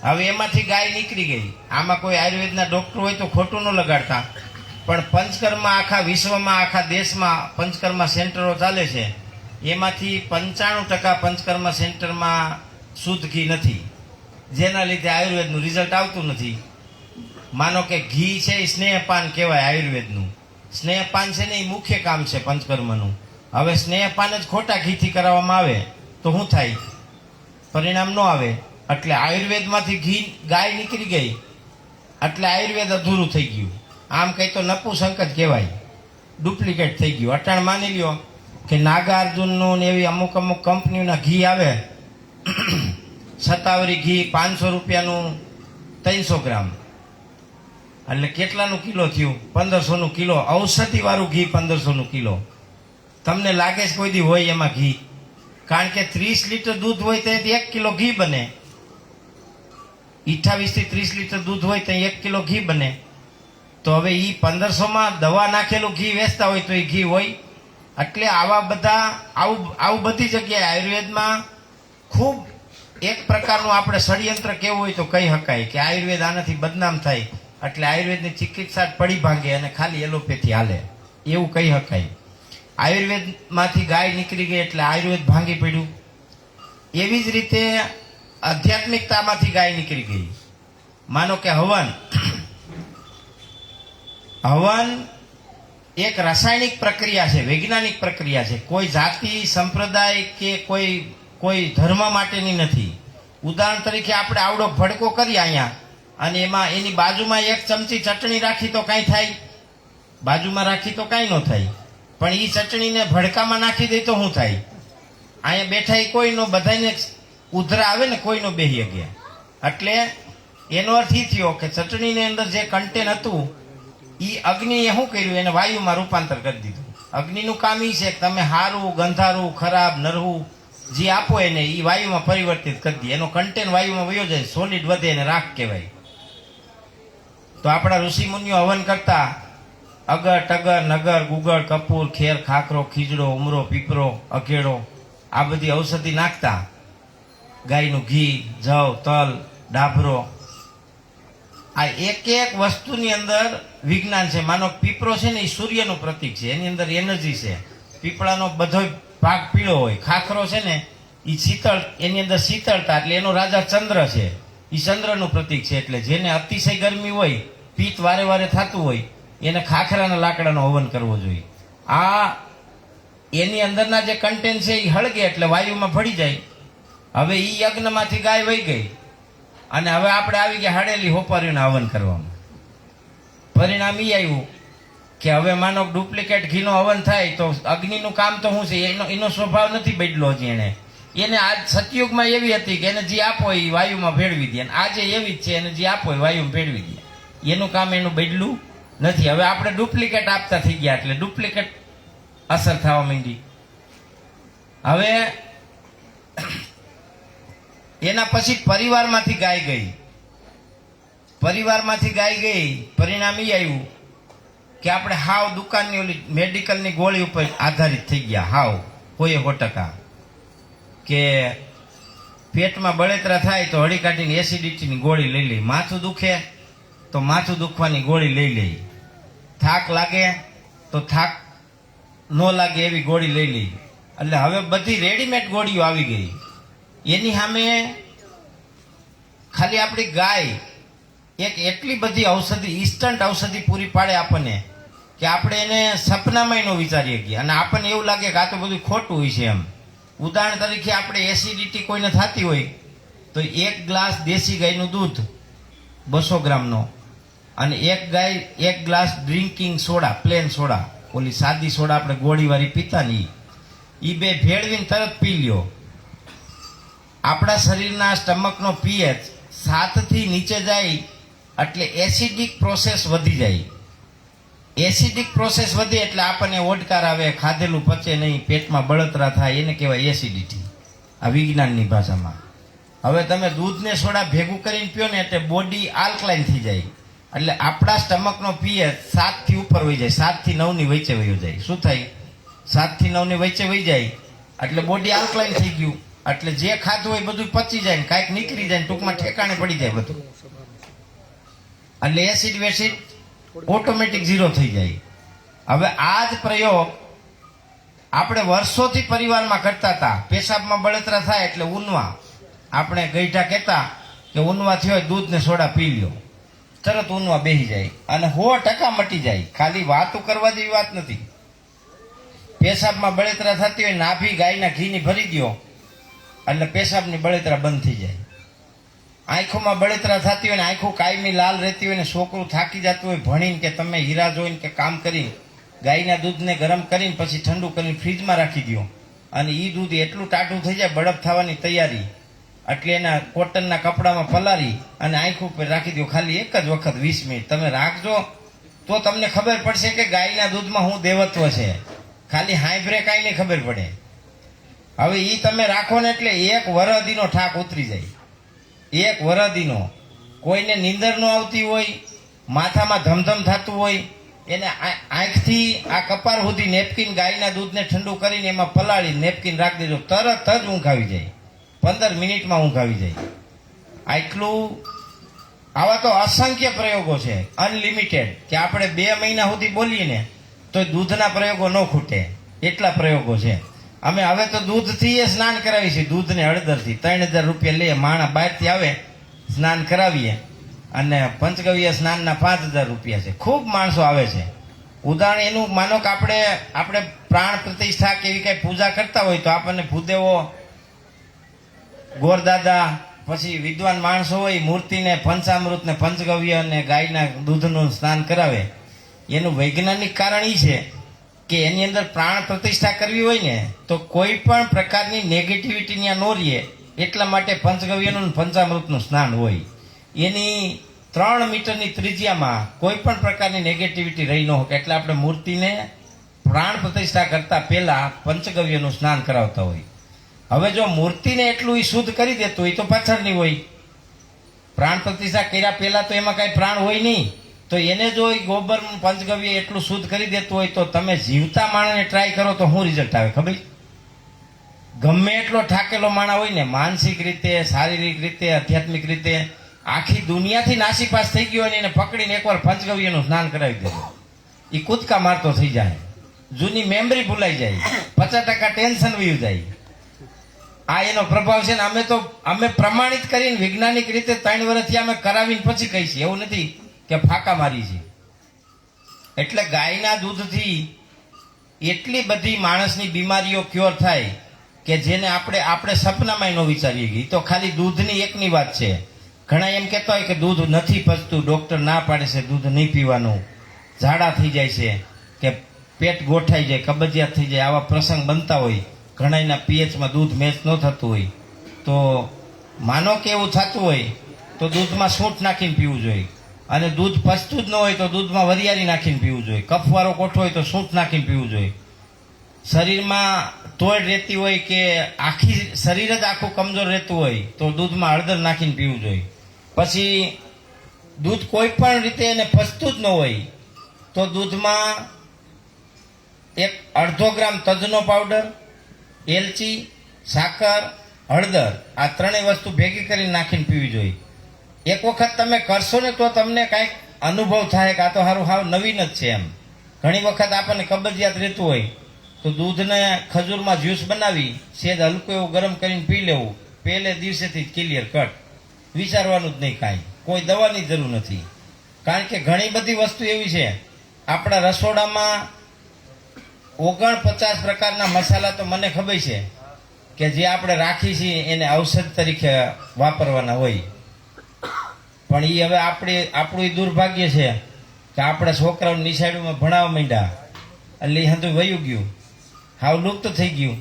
હવે એમાંથી ગાય નીકળી ગઈ. આમાં કોઈ આયુર્વેદના ડોક્ટર હોય તો ખોટું ન લગાડતા, પણ પંચકર્મા આખા વિશ્વમાં, આખા દેશમાં પંચકર્મા સેન્ટરો ચાલે છે. એમાંથી 95% પંચકર્મા સેન્ટરમાં શુદ્ધ ઘી નથી, જેના લીધે આયુર્વેદનું રિઝલ્ટ આવતું નથી. માનો કે ઘી છે એ સ્નેહપાન કહેવાય આયુર્વેદનું. સ્નેહપાન છે ને એ મુખ્ય કામ છે પંચકર્મનું. હવે સ્નેહપાન જ ખોટા ઘીથી કરાવવામાં આવે તો શું થાય? પરિણામ ન આવે. એટલે આયુર્વેદમાંથી ઘી ગાય નીકળી ગઈ એટલે આયુર્વેદ અધૂરું થઈ ગયું. આમ કંઈ તો નપુસંક જ કહેવાય, ડુપ્લિકેટ થઈ ગયું. અટાણ માની લ્યો કે નાગાર્જુનનું ને એવી અમુક કંપનીઓના ઘી આવે, સત્તાવરી ઘી 500 રૂપિયાનું 300 ગ્રામ, એટલે કેટલાનું કિલો થયું? 1500નું કિલો. ઔષધિવાળું ઘી 1500નું કિલો. તમને લાગે છે કોઈ દી હોય એમાં ઘી? કારણ કે 30 લીટર દૂધ હોય તો 1 કિલો ઘી બને. 28 થી 30 લીટર દૂધ હોય તો 1 કિલો ઘી બને. તો હવે એ 1500માં દવા નાખેલું ઘી વેચતા હોય તો એ ઘી હોય? એટલે આવા બધા આવું બધી જગ્યાએ આયુર્વેદમાં ખૂબ એક પ્રકારનું આપણે ષડયંત્ર કેવું હોય તો કહી શકાય કે આયુર્વેદ આનાથી બદનામ થાય, એટલે આયુર્વેદની ચિકિત્સા પડી ભાંગે અને ખાલી એલોપેથી હાલે, એવું કહી શકાય. આયુર્વેદમાંથી ગાય નીકળી ગઈ એટલે આયુર્વેદ ભાંગી પડ્યું. એવી જ રીતે આધ્યાત્મિકતામાંથી ગાય નીકળી ગઈ. માનો કે હવન એક રાસાયણિક પ્રક્રિયા છે, વૈજ્ઞાનિક પ્રક્રિયા છે. કોઈ જાતિ, સંપ્રદાય કે કોઈ ધર્મ માટેની નથી. ઉદાહરણ તરીકે આપણે આવડો ભડકો કરીએ અહીંયા, અને એમાં એની બાજુમાં 1 ચમચી ચટણી રાખી તો કાંઈ થાય? બાજુમાં રાખી તો કાંઈ ન થાય. પણ એ ચટણીને ભડકામાં નાખી દે તો શું થાય? અહીંયા બેઠા એ કોઈનો, બધાને ઉધરા આવે ને, કોઈનો બેહી ગયા. એટલે એનો અર્થ એ થયો કે ચટણીની અંદર જે કન્ટેન્ટ હતું એ અગ્નિએ શું કર્યું? એને વાયુમાં રૂપાંતર કરી દીધું. અગ્નિનું કામ એ છે કે તમે હારું, ગંધારું, ખરાબ, નરવું જે આપો એને એ વાયુમાં પરિવર્તિત કરી દે. એનો કન્ટેન્ટ વાયુમાં વયો જાય, સોલિડ વધે, એને રાખ કહેવાય. તો આપણા ઋષિ મુનિઓ હવન કરતા અગર, ટગર, નગર, ગુગળ, કપૂર, ખેર, ખાખરો, ખીજડો, ઉમરો, પીપરો, અઘેડો આ બધી ઔષધિ નાખતા. ગાયનું ઘી, જવ, તલ, ડાભરો, આ એક વસ્તુની અંદર વિજ્ઞાન છે. માનો પીપળો છે ને એ સૂર્યનું પ્રતીક છે, એની અંદર એનર્જી છે. પીપળાનો બધો ભાગ પીળો હોય. ખાખરો છે ને એ શીતળ, એની અંદર શીતળતા, એટલે એનો રાજા ચંદ્ર છે, એ ચંદ્રનું પ્રતીક છે. એટલે જેને અતિશય ગરમી હોય, પિત્ત વારે વારે થતું હોય, એને ખાખરાના લાકડાનો હવન કરવો જોઈએ. આ એની અંદરના જે કન્ટેન્ટ છે એ હળગે એટલે વાયુમાં ભળી જાય. હવે એ યજ્ઞમાંથી ગાય વહી ગઈ અને હવે આપણે આવી ગયા હળેલી હોપારીઓના હવન કરવામાં. પરિણામ એ આવ્યું કે હવે માનો ડુપ્લિકેટ ઘીનો હવન થાય તો અગ્નિનું કામ તો શું છે? એનો સ્વભાવ નથી બદલો હજી એને. એને આજ સતયુગમાં એવી હતી કે એને જે આપો એ વાયુમાં ભેળવી દે, અને આજે એવી જ છે, એને જે આપો એ વાયુમાં ભેળવી દે. એનું કામ એનું બદલું નથી. હવે આપણે ડુપ્લિકેટ આપતા થઈ ગયા એટલે ડુપ્લિકેટ અસર થવા માંડી. હવે એના પછી પરિવારમાંથી ગાય ગઈ. પરિવારમાંથી ગાય ગઈ, પરિણામ એ આવ્યું કે આપણે હાવ દુકાનની ઓલી મેડિકલની ગોળી ઉપર આધારિત થઈ ગયા. હાવ કોઈ 100%. કે પેટમાં બળતરા થાય તો હળી કાઢીને એસિડિટીની ગોળી લઈ લઈ, માથું દુખે તો માથું દુખવાની ગોળી લઈ લઈ, થાક લાગે તો થાક ન લાગે એવી ગોળી લઈ લઈ. એટલે હવે બધી રેડીમેડ ગોળીઓ આવી ગઈ. એની સામે ખાલી આપણી ગાય એક એટલી બધી ઔષધિ, ઇન્સ્ટન્ટ ઔષધિ પૂરી પાડે આપણને કે આપણે એને સપનામાં ન વિચારી શકીએ, અને આપણને એવું લાગે કે આ તો બધું ખોટું હોય છે એમ. ઉદાહરણ તરીકે આપણે એસિડિટી કોઈને થતી હોય તો 1 ગ્લાસ દેશી ગાયનું દૂધ 200 ગ્રામનો, અને એક glass drinking soda, plane soda, ઓલી સાદી સોડા આપણે ગોળીવાળી પીતા નહીં, એ બે ભેળવીને તરત પી લ્યો. આપણા શરીરના સ્ટમકનો પીએચ 7 થી નીચે જાય એટલે એસિડિક પ્રોસેસ વધી જાય. એસિડિક પ્રોસેસ વધે એટલે આપણને ઓડકાર આવે, ખાધેલું પચે નહીં, પેટમાં બળતરા થાય, એને કહેવાય એસિડિટી આ વિજ્ઞાનની ભાષામાં. હવે તમે દૂધને સોડા ભેગું કરીને પીઓ ને એટલે બોડી આલ્કલાઇન થઈ જાય, એટલે આપણા સ્ટમકનો પીએચ 7 થી ઉપર વહી જાય, 7 થી 9 ની વચ્ચે વહી જાય. શું થાય? 7 થી 9 ની વચ્ચે વહી જાય એટલે બોડી આલ્કલાઇન થઈ ગયું, એટલે જે ખાધું હોય બધું પચી જાય, કાંઈક નીકળી જાય, ટૂંકમાં ઠેકાણે પડી જાય બધું, એટલે એસિડ વેસિડ ઓટોમેટિક 0 થઈ જાય. હવે આ જ પ્રયોગ આપણે વર્ષોથી પરિવારમાં કરતા હતા. પેશાબમાં બળતરા થાય એટલે ઊનવા, આપણે ગઈઢા કહેતા કે ઊનવા થયો દૂધ ને સોડા પી લ્યો, તરત ઊનવા બેસી જાય અને 100% મટી જાય. ખાલી વાતો કરવા જેવી વાત નથી. પેશાબમાં બળતરા થતી હોય, નાભી ગાયના ઘીની ભરી દો એટલે પેશાબની બળતરા બંધ થઈ જાય. આંખોમાં બળતરા થતી હોય ને આંખો કાયમી લાલ રહેતી હોય ને છોકરું થાકી જતું હોય ભણીને કે તમે હીરા જોઈને કે કામ કરીને, ગાયના દૂધને ગરમ કરીને પછી ઠંડુ કરીને ફ્રીજમાં રાખી દો, અને એ દૂધ એટલું ટાઢું થઈ જાય બળફ થવાની તૈયારી, એટલે એના કોટનના કપડામાં પલાળી અને આંખ ઉપર રાખી દો. ખાલી એક જ વખત 20 મિનિટ તમે રાખજો તો તમને ખબર પડશે કે ગાયના દૂધમાં શું દેવત્વ છે. ખાલી હાંભરે કાંઈ નહીં ખબર પડે. હવે એ તમે રાખો ને એટલે 1 વરદીનો ઠાક ઉતરી જાય. 1 વરદીનો. કોઈને નીંદર ન આવતી હોય, માથામાં ધમધમ થતું હોય, એને આંખથી આ કપાર સુધી નેપકિન ગાયના દૂધને ઠંડુ કરીને એમાં પલાળી નેપકિન રાખી દેજો, તરત જ ઊંઘ આવી જાય. 15 મિનિટમાં ઊંઘ આવી જાય. આટલું આવા તો અસંખ્ય પ્રયોગો છે, અનલિમિટેડ, કે આપણે 2 મહિના સુધી બોલીએ ને તો દૂધના પ્રયોગો ન ખૂટે, એટલા પ્રયોગો છે. અમે હવે તો દૂધથી સ્નાન કરાવીએ છીએ, દૂધને હળદરથી 3000 રૂપિયા લઈએ. માણસ બહારથી આવે સ્નાન કરાવીએ, અને પંચગવ્ય સ્નાનના 5000 રૂપિયા છે. ખૂબ માણસો આવે છે. ઉદાહરણ એનું માનો કે આપણે પ્રાણ પ્રતિષ્ઠા કે એવી કઈ પૂજા કરતા હોય તો આપણને ભૂદેવો, ગોરદાદા, પછી વિદ્વાન માણસો હોય, મૂર્તિને પંચામૃત ને પંચગવ્ય અને ગાયના દૂધનું સ્નાન કરાવે. એનું વૈજ્ઞાનિક કારણ એ છે કે એની અંદર પ્રાણ પ્રતિષ્ઠા કરવી હોય ને તો કોઈ પણ પ્રકારની નેગેટિવિટી ત્યાં ન રહે, એટલા માટે પંચગવ્યનું પંચામૃતનું સ્નાન હોય. એની 3 મીટરની ત્રિજ્યામાં કોઈ પણ પ્રકારની નેગેટિવિટી રહી ન હોય, એટલે આપણે મૂર્તિને પ્રાણ પ્રતિષ્ઠા કરતા પહેલા પંચગવ્યનું સ્નાન કરાવતા હોય. હવે જો મૂર્તિને એટલું શુદ્ધ કરી દેતું હોય તો પાછળની હોય. પ્રાણ પ્રતિષ્ઠા કર્યા પહેલા તો એમાં કાંઈ પ્રાણ હોય નહીં, તો એને જો ગોબર પંચગવ્ય એટલું શુદ્ધ કરી દેતું હોય તો તમે જીવતા માણસને ટ્રાય કરો તો શું રિઝલ્ટ આવે ખબર? ગમે એટલો થાકેલો માણસ હોય ને, માનસિક રીતે, શારીરિક રીતે, આધ્યાત્મિક રીતે આખી દુનિયાથી નાસીપાસ થઈ ગયો, અને એને પકડીને એકવાર પંચગવ્યનું સ્નાન કરાવી દેજો, એ કૂદકા મારતો થઈ જાય, જૂની મેમરી ભૂલાઈ જાય, 50% ટેન્શન વયું જાય. આ એનો પ્રભાવ છે ને. અમે પ્રમાણિત કરીને વૈજ્ઞાનિક રીતે 3 વર્ષથી અમે કરાવીને પછી કહી છીએ, એવું નથી કે ફાંકા મારી છે. એટલે ગાયના દૂધથી એટલી બધી માણસની બીમારીઓ ક્યોર થાય કે જેને આપણે સપનામાં ન વિચારીએ ગઈ. તો ખાલી દૂધની એકની વાત છે. ઘણા એમ કહેતા હોય કે દૂધ નથી પચતું, ડોક્ટર ના પાડે છે દૂધ નહીં પીવાનું, ઝાડા થઈ જાય છે, કે પેટ ગોઠાઈ જાય, કબજિયાત થઈ જાય, આવા પ્રસંગ બનતા હોય. ઘણાના પીએચમાં દૂધ મેચ ન થતું હોય તો માનો કે એવું થતું હોય તો દૂધમાં સૂંઠ નાખીને પીવું જોઈએ, અને દૂધ પચતું જ ન હોય તો દૂધમાં વરિયાળી નાખીને પીવું જોઈએ. કફવાળો કોઠો હોય તો સૂંઠ નાખીને પીવું જોઈએ. શરીરમાં તોડ રહેતી હોય કે આખી શરીર જ આખું કમજોર રહેતું હોય તો દૂધમાં હળદર નાખીને પીવું જોઈએ. પછી દૂધ કોઈ પણ રીતે એને પચતું જ ન હોય તો દૂધમાં 1/2 ગ્રામ તજનો પાવડર, એલચી, સાકર, હળદર આ ત્રણેય વસ્તુ ભેગી કરીને નાખીને પીવી જોઈએ. એક વખત તમે કરશો ને તો તમને કાંઈક અનુભવ થાય કે આ તો સારું હાવ નવીન જ છે એમ. ઘણી વખત આપણને કબજિયાત રહેતું હોય તો દૂધને ખજૂરમાં જ્યુસ બનાવી સેજ હલકું એવું ગરમ કરીને પી લેવું, પહેલે દિવસેથી જ ક્લિયર કટ, વિચારવાનું જ નહીં કાંઈ, કોઈ દવાની જરૂર નથી. કારણ કે ઘણી બધી વસ્તુ એવી છે આપણા રસોડામાં 49 પ્રકારના મસાલા તો મને ખબર છે કે જે આપણે રાખી છીએ એને ઔષધ તરીકે વાપરવાના હોય, પણ એ હવે આપણું દુર્ભાગ્ય છે કે આપણા છોકરાઓને નિશાળીમાં ભણાવવા માંડ્યા એટલે એ હતું વયું ગયું, હાવ લુપ્ત થઈ ગયું.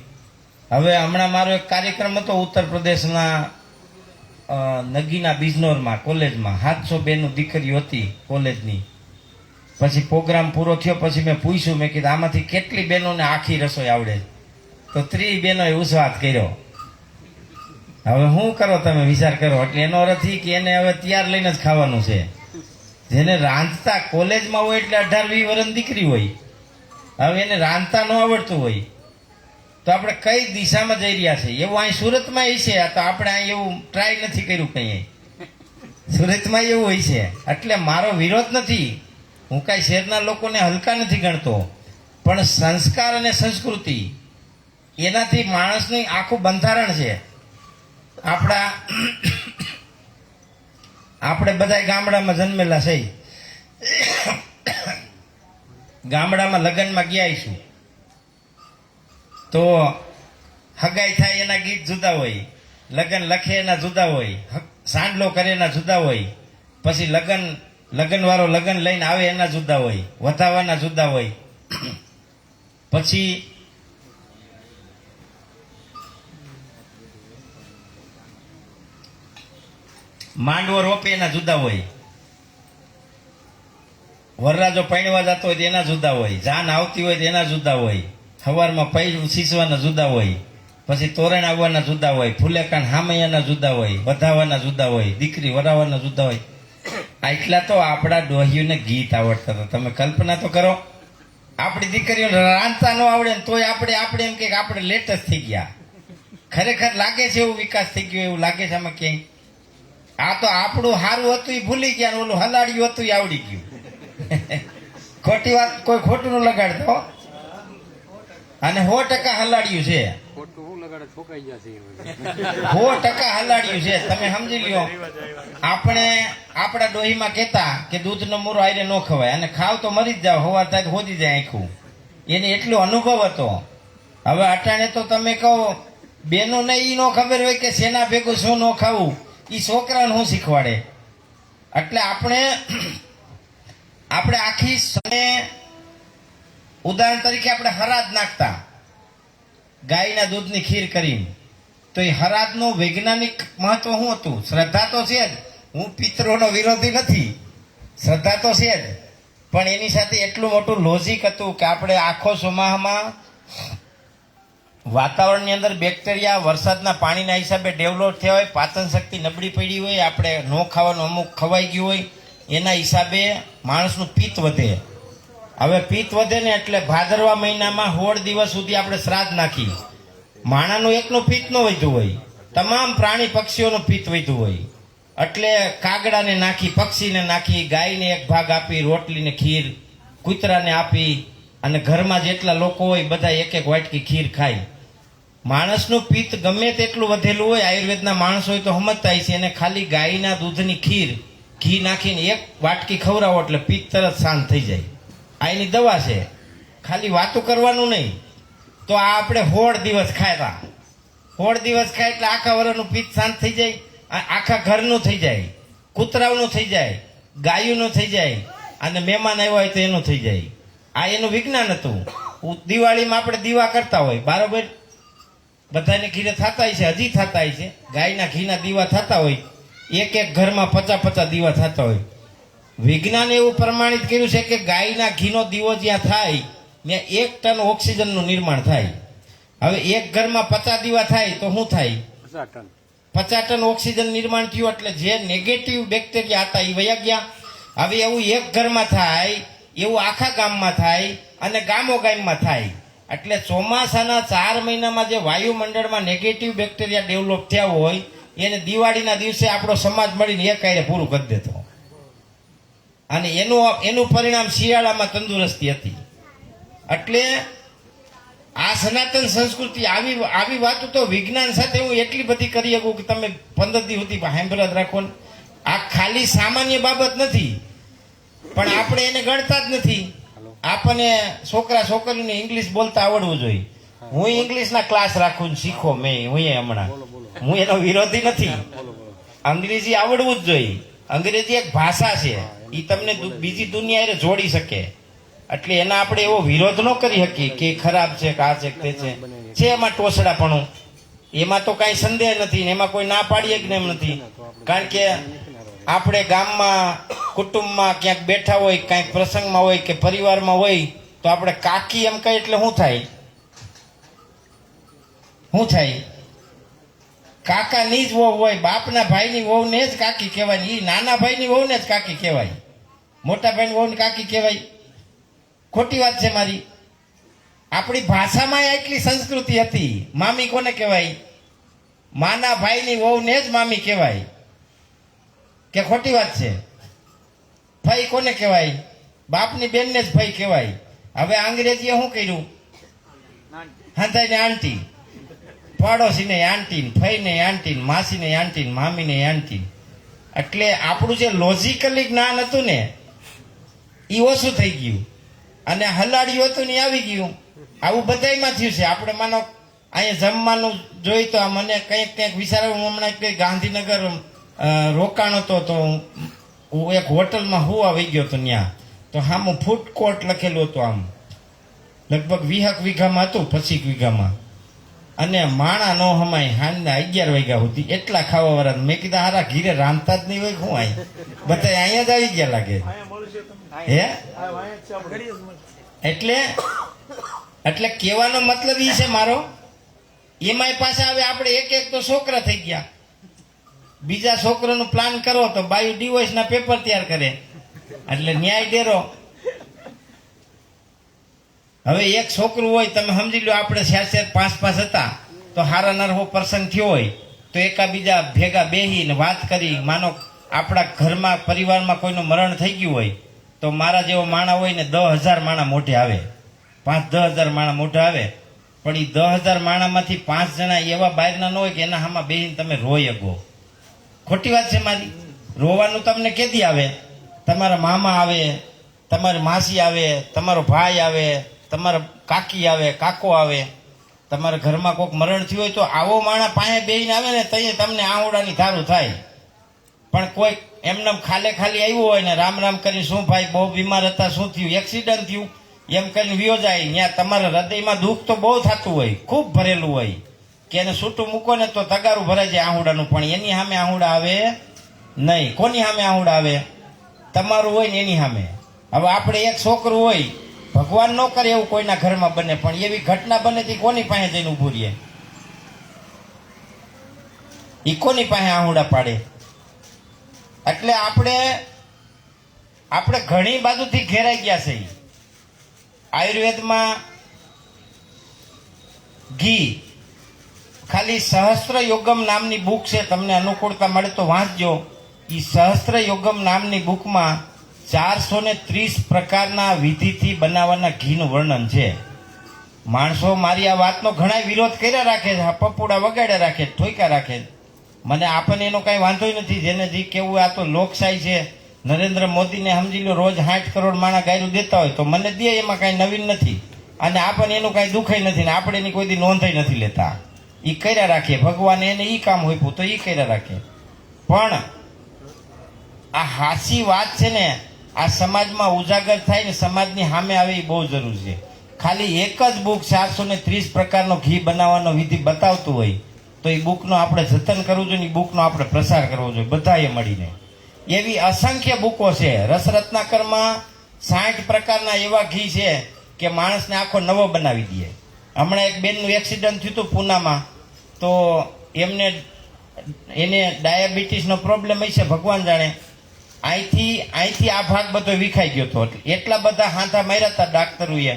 હવે હમણાં મારો એક કાર્યક્રમ હતો ઉત્તર પ્રદેશના નગીના બિજનોરમાં કોલેજમાં, 700 બેનો દીકરીઓ હતી કોલેજની. પછી પ્રોગ્રામ પૂરો થયો પછી મેં પૂછ્યું, મેં કીધું આમાંથી કેટલી બહેનોને આખી રસોઈ આવડે? તો 30 બહેનોએ ઉસ્વાદ કર્યો. હવે શું કરો તમે વિચાર કરો, એટલે એનો અર્થ એ કે એને હવે તૈયાર લઈને જ ખાવાનું છે. જેને રાંધતા કોલેજમાં હોય એટલે 18-20 વર્ષની દીકરી હોય, હવે એને રાંધતા ન આવડતું હોય તો આપણે કઈ દિશામાં જઈ રહ્યા છે? એવું અહીં સુરતમાં એ છે, તો આપણે અહીં એવું ટ્રાય નથી કર્યું કંઈ. સુરતમાં એવું હોય છે. એટલે મારો વિરોધ નથી, હું કાંઈ શહેરના લોકોને હલકા નથી ગણતો, પણ સંસ્કાર અને સંસ્કૃતિ એનાથી માણસનું આખું બંધારણ છે. આપણે બધા ગામડામાં જન્મેલા છે, ગામડામાં લગ્નમાં ગયા છું તો હગાઈ થાય એના ગીત જુદા હોય, લગ્ન લખે એના જુદા હોય, સાંડલો કરે એના જુદા હોય, પછી લગ્ન વાળો લગ્ન લઈને આવે એના જુદા હોય, વધાવાના જુદા હોય, પછી માંડવો રોપે એના જુદા હોય, વરરાજો પૈણવા જતો હોય તો એના જુદા હોય, જાન આવતી હોય તો એના જુદા હોય, સવારમાં પૈ સીસવાના જુદા હોય, પછી તોરણ આવવાના જુદા હોય, ફૂલેકાન હામૈયાના જુદા હોય, વધાવાના જુદા હોય, દીકરી વરાવાના જુદા હોય. એટલા તો આપણા ડોહીઓને ગીત આવડતા હતા. તમે કલ્પના તો કરો, આપણી દીકરીઓને રાંધતા ન આવડે ને તોય આપણે એમ કે આપણે લેટેસ્ટ થઈ ગયા. ખરેખર લાગે છે એવું વિકાસ થઈ ગયો એવું લાગે છે આમાં ક્યાંય? આ તો આપણું સારું હતું એ ભૂલી ગયા ને ઓલું હલાડ્યું હતું એ આવડી ગયું. ખોટી વાત કોઈ ખોટું ન લગાડતો, અને 100% હલાડ્યું છે, 100% હલાડ્યું છે. તમે સમજી લ્યો, આપણે આપણા ડોહીમાં કહેતા કે દૂધનો મૂરો આઈને ન ખવાય, અને ખાવ તો મરી જ જાવ, હવાર થાય હોદી જાય આખું. એને એટલો અનુભવ હતો. હવે અટાણે તો તમે કહો બેનોને એ ન ખબર હોય કે શેના ભેગું શું ન ખાવું, એ છોકરાને શું શીખવાડે? એટલે આપણે આખી ઉદાહરણ તરીકે આપણે હરાજ નાખતા ગાયના દૂધની ખીર કરીને, તો એ હરાજનું વૈજ્ઞાનિક મહત્વ શું હતું? શ્રદ્ધા તો છે જ, હું પિતરોનો વિરોધી નથી, શ્રદ્ધા તો છે જ, પણ એની સાથે એટલું મોટું લોજિક હતું કે આપણે આખો ચોમાહામાં વાતાવરણની અંદર બેક્ટેરિયા વરસાદના પાણીના હિસાબે ડેવલપ થયા હોય, પાચન શક્તિ નબળી પડી હોય, આપણે ન ખાવાનું અમુક ખવાઈ ગયું હોય, એના હિસાબે માણસનું પિત્ત વધે. હવે પિત્ત વધે ને એટલે ભાદરવા મહિનામાં 16 દિવસ સુધી આપણે શ્રાદ્ધ નાખી. માણાનું એકનું પિત્ત ન વધ્યું હોય, તમામ પ્રાણી પક્ષીઓનું પિત્ત વધ્યું હોય, એટલે કાગડાને નાખી, પક્ષીને નાખી, ગાયને એક ભાગ આપી, રોટલીને ખીર કૂતરાને આપી, અને ઘરમાં જેટલા લોકો હોય બધા એક વાટકી ખીર ખાય. માણસનું પિત્ત ગમે તેટલું વધેલું હોય, આયુર્વેદના માણસ હોય તો સમજતા છે, એને ખાલી ગાયના દૂધની ખીર ઘી નાખીને એક વાટકી ખવડાવો એટલે પિત્ત તરત શાંત થઈ જાય. આ એની દવા છે, ખાલી વાતું કરવાનું નહીં. તો આ આપણે 16 દિવસ ખાતા, 16 દિવસ ખાય એટલે આખા વર્ષનું પિત્ત શાંત થઈ જાય, આખા ઘરનું થઈ જાય, કૂતરાઓનું થઈ જાય, ગાયોનું થઈ જાય, અને મહેમાન આવ્યા હોય તો એનું થઈ જાય. આ એનું વિજ્ઞાન હતું. દિવાળીમાં આપણે દીવા કરતા હોય બરાબર, બધાને ઘીરે થતા છે, હજી થતા છે. ગાયના ઘીના દીવા થતા હોય, એક એક ઘરમાં 50-50 દીવા થતા હોય. વિજ્ઞાને એવું પ્રમાણિત કર્યું છે કે ગાયના ઘીનો દીવો જ્યાં થાય ત્યાં 1 ટન ઓક્સિજનનું નિર્માણ થાય. હવે એક ઘરમાં 50 દીવા થાય તો શું થાય? 50 ટન ઓક્સિજન નિર્માણ થયું. એટલે જે નેગેટિવ બેક્ટેરિયા હતા એ વયા ગયા. હવે એવું એક ઘરમાં થાય, એવું આખા ગામમાં થાય અને ગામોગામમાં થાય. એટલે ચોમાસાના 4 મહિનામાં જે વાયુમંડળમાં નેગેટિવ બેક્ટેરિયા ડેવલપ થયા હોય એને દિવાળીના દિવસે આપણો સમાજ મળીને એક હારે પૂરું કરી દેતો. અને એનું પરિણામ શિયાળામાં તંદુરસ્તી હતી. એટલે આ સનાતન સંસ્કૃતિ આવી વાતો તો વિજ્ઞાન સાથે હું એટલી બધી કરી શકું કે તમે 15 દી સુધી સાંભળ્યા જ રાખો ને. આ ખાલી સામાન્ય બાબત નથી, પણ આપણે એને ગણતા જ નથી. આપણને છોકરા છોકરીઓને ઇંગ્લિશ બોલતા આવડવું જોઈએ. હું ઇંગ્લિશના ક્લાસ રાખું શીખો મેં હું હમણાં, હું એનો વિરોધી નથી. અંગ્રેજી આવડવું જ જોઈએ. અંગ્રેજી એક ભાષા છે, એ તમને બીજી દુનિયા જોડી શકે. એટલે એના આપણે એવો વિરોધ ન કરી શકીએ કે ખરાબ છે કે આ છે તે છે. એમાં ટોસડાપણું, એમાં તો કાંઈ સંદેહ નથી ને એમાં કોઈ ના પાડીએ કે એમ નથી. કારણ કે આપણે ગામમાં કુટુંબમાં ક્યાંક બેઠા હોય, કાંઈક પ્રસંગમાં હોય કે પરિવારમાં હોય તો આપણે કાકી એમ કહીએ એટલે શું થાય? શું થાય? કાકાની જ વહુ હોય, બાપના ભાઈની વહુને જ કાકી કહેવાય. એ નાના ભાઈની વહુને જ કાકી કહેવાય, મોટા ભાઈની વહુને કાકી કહેવાય. ખોટી વાત છે મારી? આપણી ભાષામાં એટલી સંસ્કૃતિ હતી. મામી કોને કહેવાય? માના ભાઈની વહુને જ મામી કહેવાય. કે ખોટી વાત છે? ભાઈ કોને કહેવાય? બાપની બેનને જ ભાઈ કહેવાય. હવે અંગ્રેજીએ શું કર્યું? હંધાઈને આંટી, પાડોશીને આંટી, ફઈને આંટી, માસીને આંટી, મામીને આંટી. એટલે આપણું જે લોજિકલી જ્ઞાન હતું ને એ ઓછું થઈ ગયું અને હલાડ્યું હતું ને આવી ગયું. આવું બધાયમાં થયું છે. આપણે માનો અહીંયા જમવાનું જોઈ તો મને કંઈક વિચારવું. હમણાં કંઈક ગાંધીનગર રોકાણ હતો તો હું એક હોટલમાં હુવા વહી ગયો હતો. ત્યાં તો આમ ફૂડ કોર્ટ લખેલું હતું, આમ લગભગ 20 વીઘામાં હતું, 25 વીઘામાં. અને માણા નો હમાય હાંજના 11 વાગ્યા સુધી એટલા ખાવા વાળા. મેં કીધા હારા ઘીરે રાંધતા જ નહીં હોય શું? આય બધા અહીંયા જ આવી ગયા લાગે હે. એટલે કહેવાનો મતલબ એ છે મારો. એમાંય પાછા હવે આપણે એક તો છોકરા થઈ ગયા. બીજા છોકરાનું પ્લાન કરો તો બાયુ ડિવોર્સ ના પેપર તૈયાર કરે એટલે ન્યાય ડેરો. હવે એક છોકરું હોય, તમે સમજી લો આપણે 4-5 હતા તો હારા નરહો પ્રસંગ થયો હોય તો એકાબીજા ભેગા બેહીને વાત કરી. માનો આપણા ઘરમાં પરિવારમાં કોઈનું મરણ થઈ ગયું હોય તો મારા જેવો માણા હોય ને 10,000 માણા મોઢે આવે, 5-10,000 માણા મોઢે આવે. પણ એ 10,000 માણામાંથી 5 જણા એવા બહારના ન હોય કે એના હામાં બેહીને તમે રોઈ શકો. ખોટી વાત છે મારી? રોવાનું તમને કેદી આવે? તમારા મામા આવે, તમારી માસી આવે, તમારો ભાઈ આવે, તમારા કાકી આવે, કાકો આવે. તમારા ઘરમાં કોઈક મરણ થયું હોય તો આવો માણા પાસે બેહીને આવે ને તઈએ તમને આંવડાની ધારું થાય. પણ કોઈ એમને ખાલી આવ્યું હોય ને રામ રામ કરી, શું ભાઈ બહુ બીમાર હતા, શું થયું, એક્સિડન્ટ થયું એમ કરીને વિયો જાય. ત્યાં તમારા હૃદયમાં દુઃખ તો બહુ થતું હોય, ખૂબ ભરેલું હોય કે એને છૂટું મૂકો ને તો તગારું ભરાઈ જાય આહુડાનું. પણ એની સામે આહુડા આવે નહીં. કોની સામે આહુડા આવે? તમારું હોય ને એની સામે. હવે આપણે એક છોકરું હોય, ભગવાન ન કરે એવું કોઈના ઘરમાં બને, પણ એવી ઘટના બને તો કોની પાસે જઈને ઉભું રહે? એ કોની પાસે આહુડા પાડે? એટલે આપણે ઘણી બાજુથી ઘેરાઈ ગયા છે. આયુર્વેદમાં ઘી, ખાલી સહસ્ત્ર યોગમ નામની બુક છે, તમને અનુકૂળતા મળે તો વાંચજો. એ સહસ્ત્ર યોગમ નામની બુકમાં 430 પ્રકારના વિધિથી બનાવવાના ઘીનું વર્ણન છે. માણસો મારી આ વાતનો ઘણા વિરોધ કર્યા રાખે છે, પપુડા વગાડ્યા રાખે, ઠોક્યા રાખે. મને આપણને એનો કાંઈ વાંધો નથી. જેને જે કેવું, આ તો લોકશાહી છે. નરેન્દ્ર મોદીને સમજી લો રોજ 60 કરોડ માણા ગાયરું દેતા હોય તો મને દે, એમાં કાંઈ નવીન નથી. અને આપણને એનું કાંઈ દુખાય નથી ને આપણે એની કોઈ દી નોંધાઈ નથી લેતા. એ કર્યા રાખે. ભગવાને એને એ કામ હોપ્યું તો એ કર્યા રાખે. પણ આ હાચી વાત છે ને, આ સમાજમાં ઉજાગર થાય ને સમાજની સામે આવે એ બહુ જરૂર છે. ખાલી એક જ બુક 430 પ્રકારનો ઘી બનાવવાનો વિધિ બતાવતું હોય તો એ બુકનો આપણે જતન કરવું જોઈએ, એ બુકનો આપણે પ્રસાર કરવો જોઈએ બધાએ મળીને. એવી અસંખ્ય બુકો છે. રસરત્નાકરમાં 60 પ્રકારના એવા ઘી છે કે માણસને આખો નવો બનાવી દે. હમણાં એક બેનનું એક્સિડન્ટ થયું હતું પૂનામાં, તો એને ડાયાબિટીસનો પ્રોબ્લેમ હશે ભગવાન જાણે. અહીંથી આ ભાગ બધો વિખાઈ ગયો હતો. એટલા બધા હાંધા માર્યા હતા ડાક્ટરોએ